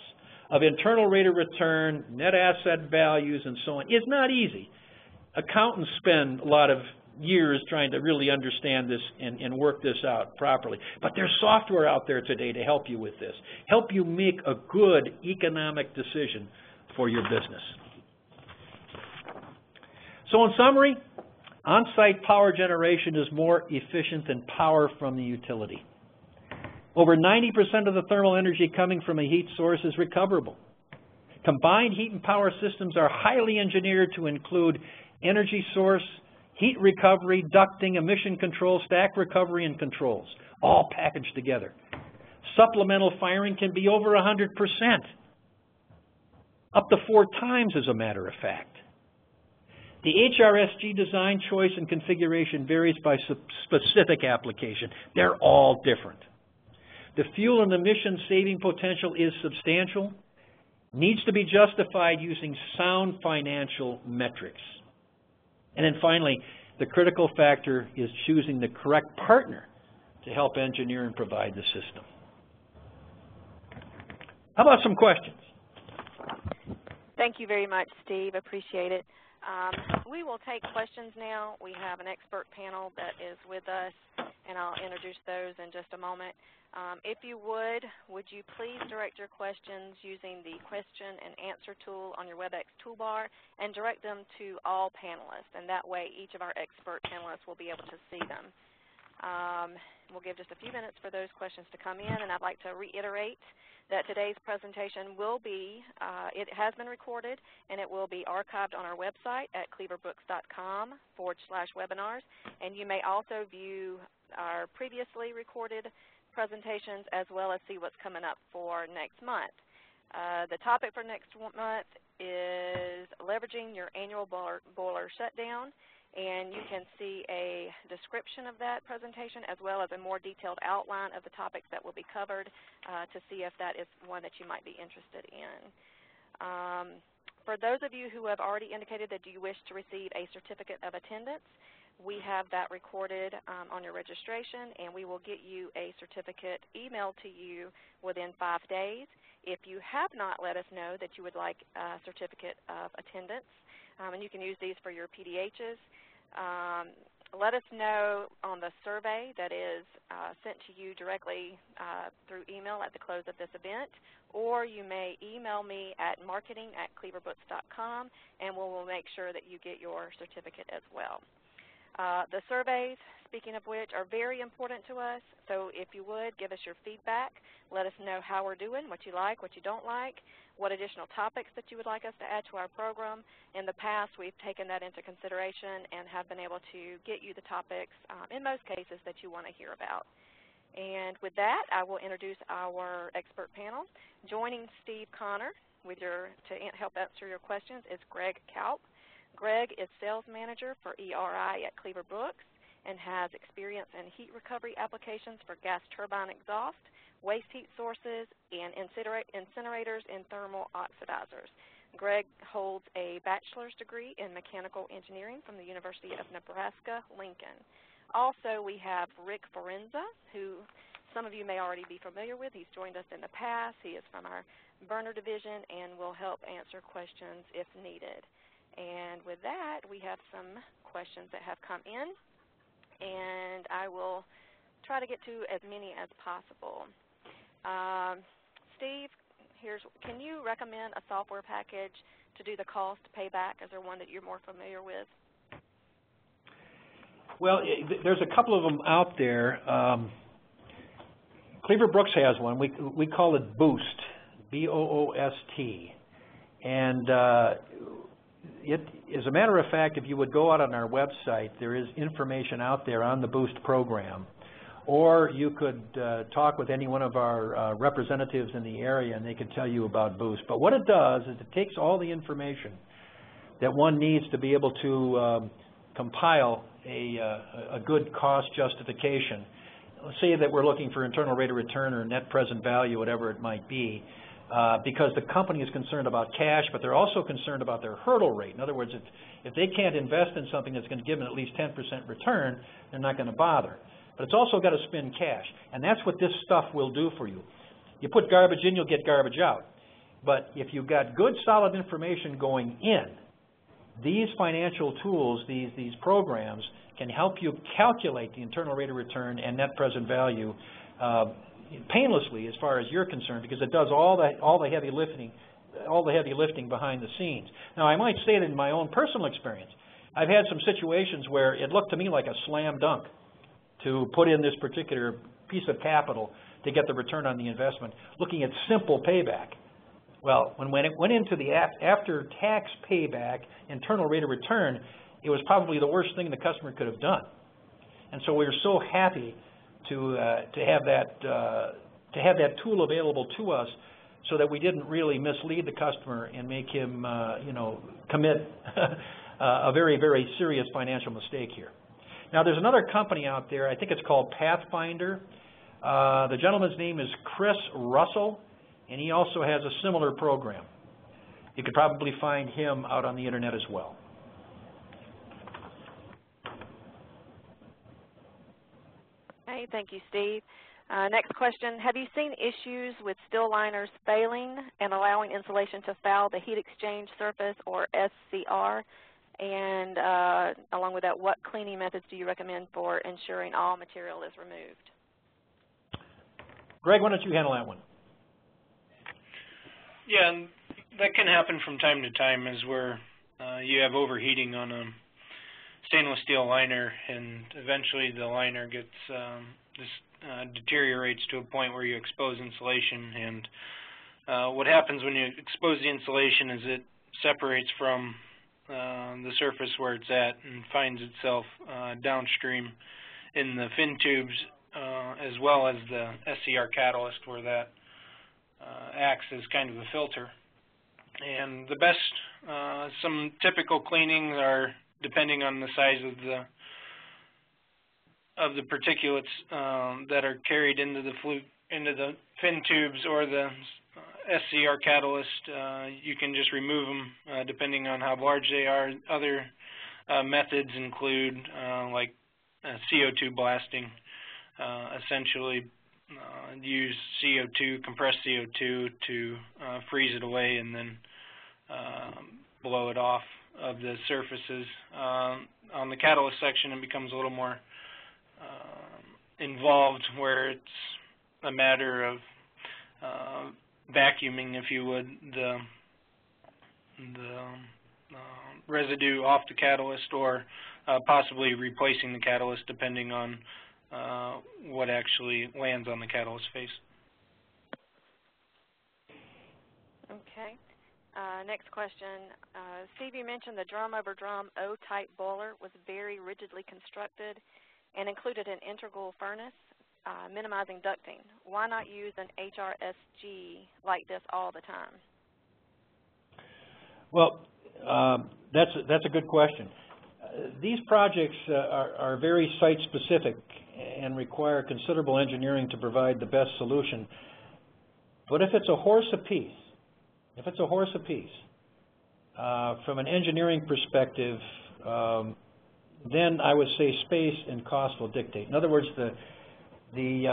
A: of internal rate of return, net asset values, and so on is not easy. Accountants spend a lot of years trying to really understand this and work this out properly. But there's software out there today to help you with this, help you make a good economic decision for your business. So in summary, On-site power generation is more efficient than power from the utility. Over 90% of the thermal energy coming from a heat source is recoverable. Combined heat and power systems are highly engineered to include energy source, heat recovery, ducting, emission control, stack recovery, and controls, all packaged together. Supplemental firing can be over 100%, up to 4 times as a matter of fact. The HRSG design choice and configuration varies by specific application. They're all different. The fuel and emission saving potential is substantial, needs to be justified using sound financial metrics. And then finally, the critical factor is choosing the correct partner to help engineer and provide the system. How about some questions?
B: Thank you very much, Steve. Appreciate it. We will take questions now. We have an expert panel that is with us, and I'll introduce those in just a moment. If you would you please direct your questions using the question and answer tool on your WebEx toolbar and direct them to all panelists, and that way each of our expert panelists will be able to see them. We'll give just a few minutes for those questions to come in, and I'd like to reiterate that today's presentation will be, it has been recorded, and it will be archived on our website at cleaverbrooks.com/webinars, and you may also view our previously recorded presentations as well as see what's coming up for next month. The topic for next month is leveraging your annual boiler shutdown, and you can see a description of that presentation as well as a more detailed outline of the topics that will be covered to see if that is one that you might be interested in. For those of you who have already indicated that you wish to receive a certificate of attendance, we have that recorded on your registration, and we will get you a certificate emailed to you within 5 days. If you have not let us know that you would like a certificate of attendance, and you can use these for your PDHs, let us know on the survey that is sent to you directly through email at the close of this event, or you may email me at marketing@cleaverbrooks.com, and we will make sure that you get your certificate as well. The surveys, speaking of which, are very important to us, so if you would, give us your feedback. Let us know how we're doing, what you like, what you don't like, what additional topics that you would like us to add to our program. In the past, we've taken that into consideration and have been able to get you the topics, in most cases, that you want to hear about. And with that, I will introduce our expert panel. Joining Steve Connor to help answer your questions is Greg Kaup. Greg is Sales Manager for ERI at Cleaver-Brooks and has experience in heat recovery applications for gas turbine exhaust, waste heat sources, and incinerators and thermal oxidizers. Greg holds a bachelor's degree in mechanical engineering from the University of Nebraska-Lincoln. Also, we have Rick Forenza, who some of you may already be familiar with. He's joined us in the past. He is from our burner division and will help answer questions if needed. And with that, we have some questions that have come in, and I will try to get to as many as possible. Steve, can you recommend a software package to do the cost payback? Is there one that you're more familiar with?
A: Well, there's a couple of them out there. Cleaver-Brooks has one. We call it Boost, B-O-O-S-T. And as a matter of fact, if you would go out on our website, there is information out there on the Boost program. Or you could talk with any one of our representatives in the area, and they could tell you about Boost. But what it does is it takes all the information that one needs to be able to compile a good cost justification. Let's say that we're looking for internal rate of return or net present value, whatever it might be. Because the company is concerned about cash, but they're also concerned about their hurdle rate. In other words, if they can't invest in something that's going to give them at least 10% return, they're not going to bother. But it's also got to spend cash, and that's what this stuff will do for you. You put garbage in, you'll get garbage out. But if you've got good, solid information going in, these financial tools, these programs, can help you calculate the internal rate of return and net present value painlessly as far as you're concerned, because it does all the heavy lifting behind the scenes. Now, I might say that in my own personal experience, I've had some situations where it looked to me like a slam dunk to put in this particular piece of capital to get the return on the investment, looking at simple payback. Well, when it went into the after-tax payback, internal rate of return, it was probably the worst thing the customer could have done. And so we were so happy to have that tool available to us, so that we didn't really mislead the customer and make him, commit a very, very serious financial mistake here. Now, there's another company out there. I think it's called Pathfinder. The gentleman's name is Chris Russell, and he also has a similar program. You could probably find him out on the internet as well.
B: Okay, thank you, Steve. Next question, have you seen issues with steel liners failing and allowing insulation to foul the heat exchange surface, or SCR? And along with that, what cleaning methods do you recommend for ensuring all material is removed?
A: Greg, why don't you handle that one?
C: Yeah, and that can happen from time to time, as where you have overheating on a stainless steel liner, and eventually the liner gets deteriorates to a point where you expose insulation. And what happens when you expose the insulation is it separates from the surface where it's at and finds itself downstream in the fin tubes, as well as the SCR catalyst, where that acts as kind of a filter. And the best, some typical cleanings are, depending on the size of the particulates that are carried into the fin tubes or the SCR catalyst, you can just remove them depending on how large they are. Other methods include like CO2 blasting. Essentially use CO2, compressed CO2 to freeze it away and then blow it off of the surfaces. On the catalyst section, it becomes a little more involved, where it's a matter of vacuuming, if you would, the residue off the catalyst, or possibly replacing the catalyst depending on what actually lands on the catalyst face.
B: Okay. Next question. Steve, you mentioned the drum-over-drum O-type boiler was very rigidly constructed and included an integral furnace, minimizing ducting. Why not use an HRSG like this all the time?
A: Well, that's a good question. These projects are very site-specific and require considerable engineering to provide the best solution. But if it's a horse apiece, from an engineering perspective, then I would say space and cost will dictate. In other words, the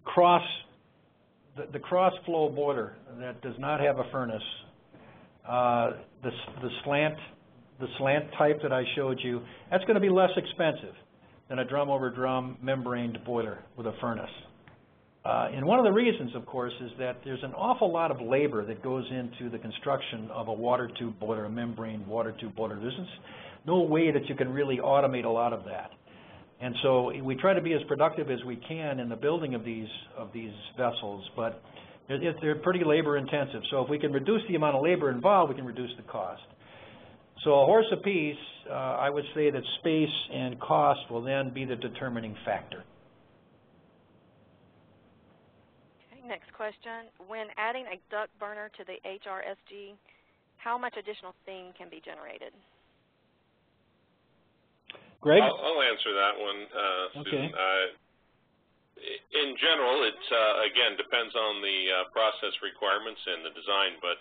A: cross flow boiler that does not have a furnace, the slant type that I showed you, that's going to be less expensive than a drum over drum membraned boiler with a furnace. And one of the reasons, of course, is that there's an awful lot of labor that goes into the construction of a water tube boiler, a membrane water tube boiler. There's no way that you can really automate a lot of that. And so we try to be as productive as we can in the building of these vessels, but they're pretty labor intensive. So if we can reduce the amount of labor involved, we can reduce the cost. So a horse apiece, I would say that space and cost will then be the determining factor.
B: Next question. When adding a duct burner to the HRSG, how much additional steam can be generated?
A: Greg?
D: I'll answer that one, Susan.
A: Okay.
D: In general, it, again, depends on the process requirements and the design, but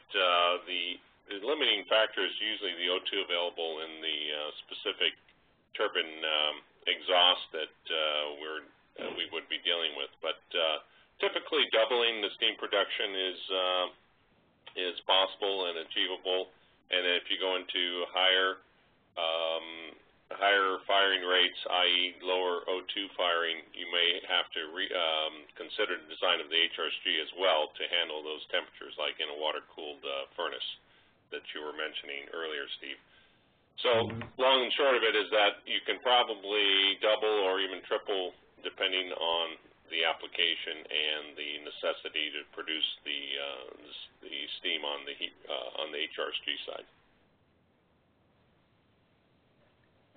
D: the limiting factor is usually the O2 available in the specific turbine exhaust that we would be dealing with. But typically, doubling the steam production is possible and achievable. And if you go into higher firing rates, i.e. lower O2 firing, you may have to consider the design of the HRSG as well to handle those temperatures, like in a water-cooled furnace. that you were mentioning earlier, Steve. So long and short of it is that you can probably double or even triple depending on the application and the necessity to produce the steam on the HRSG side.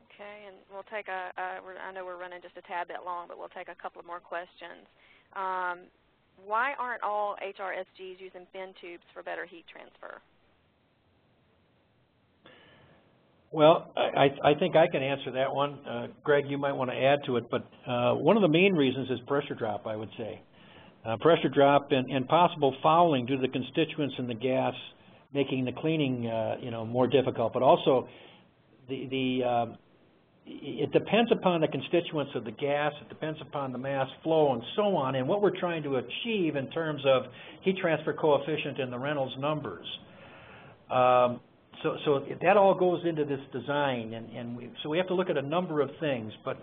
B: Okay, and we'll take I know we're running just a tad bit long, but we'll take a couple of more questions. Why aren't all HRSGs using fin tubes for better heat transfer?
A: Well, I think I can answer that one. Greg, you might want to add to it, but one of the main reasons is pressure drop, I would say. Pressure drop and possible fouling due to the constituents in the gas, making the cleaning more difficult. But also, it depends upon the constituents of the gas, it depends upon the mass flow and so on, and what we're trying to achieve in terms of heat transfer coefficient and the Reynolds numbers. So that all goes into this design, so we have to look at a number of things. But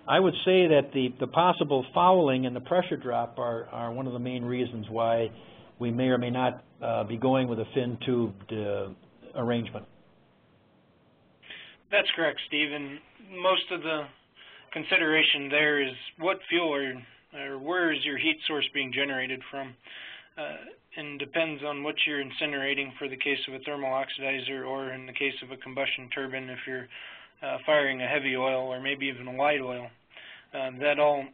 A: I would say that the possible fouling and the pressure drop are one of the main reasons why we may or may not be going with a fin-tubed arrangement.
C: That's correct, Steve. And most of the consideration there is what fuel or where is your heat source being generated from. And depends on what you're incinerating for the case of a thermal oxidizer, or in the case of a combustion turbine if you're firing a heavy oil or maybe even a light oil. That all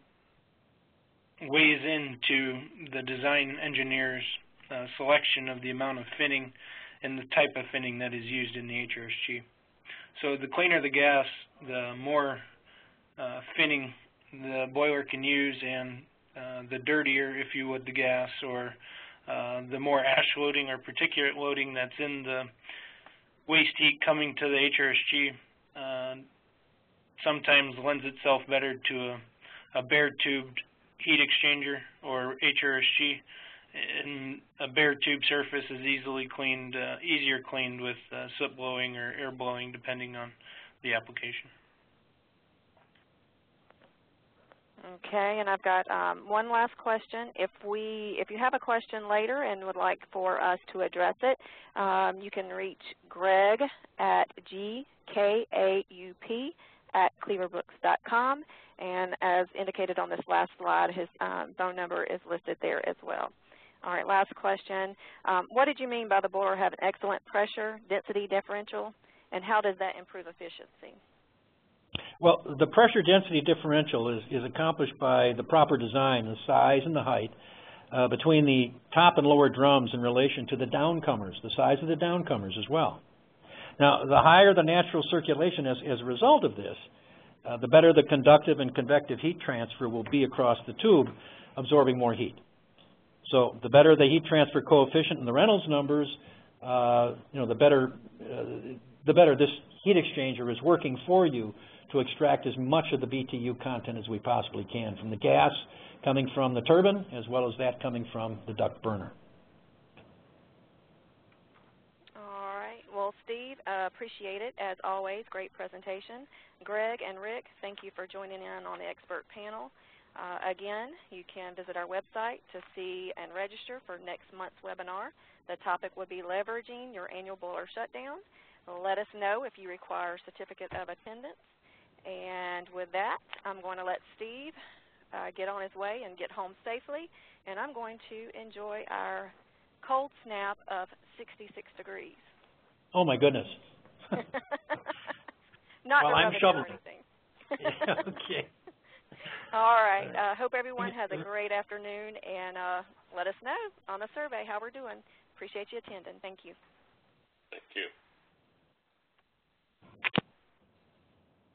C: weighs into the design engineer's selection of the amount of finning and the type of finning that is used in the HRSG. So the cleaner the gas, the more finning the boiler can use, and the dirtier, if you would, the gas, or the more ash loading or particulate loading that's in the waste heat coming to the HRSG sometimes lends itself better to a bare-tubed heat exchanger or HRSG. And a bare tube surface is easier cleaned with soot blowing or air blowing, depending on the application.
B: Okay, and I've got one last question. If you have a question later and would like for us to address it, you can reach Greg at GKAUP@cleaverbrooks.com, and as indicated on this last slide, his phone number is listed there as well. All right, last question. What did you mean by the boiler have an excellent pressure density differential, and how does that improve efficiency?
A: Well, the pressure density differential is accomplished by the proper design, the size and the height between the top and lower drums in relation to the downcomers, the size of the downcomers as well. Now, the higher the natural circulation as a result of this, the better the conductive and convective heat transfer will be across the tube, absorbing more heat. So the better the heat transfer coefficient and the Reynolds numbers, the better this heat exchanger is working for you to extract as much of the BTU content as we possibly can from the gas coming from the turbine as well as that coming from the duct burner.
B: All right. Well, Steve, appreciate it. As always, great presentation. Greg and Rick, thank you for joining in on the expert panel. Again, you can visit our website to see and register for next month's webinar. The topic would be leveraging your annual boiler shutdown. Let us know if you require a certificate of attendance. And with that, I'm going to let Steve get on his way and get home safely, and I'm going to enjoy our cold snap of 66 degrees.
A: Oh, my goodness.
B: Not
A: well, I'm shoveling.
B: Or anything.
A: Yeah, okay.
B: All right. Hope everyone has a great afternoon, and let us know on the survey how we're doing. Appreciate you attending. Thank you.
D: Thank you.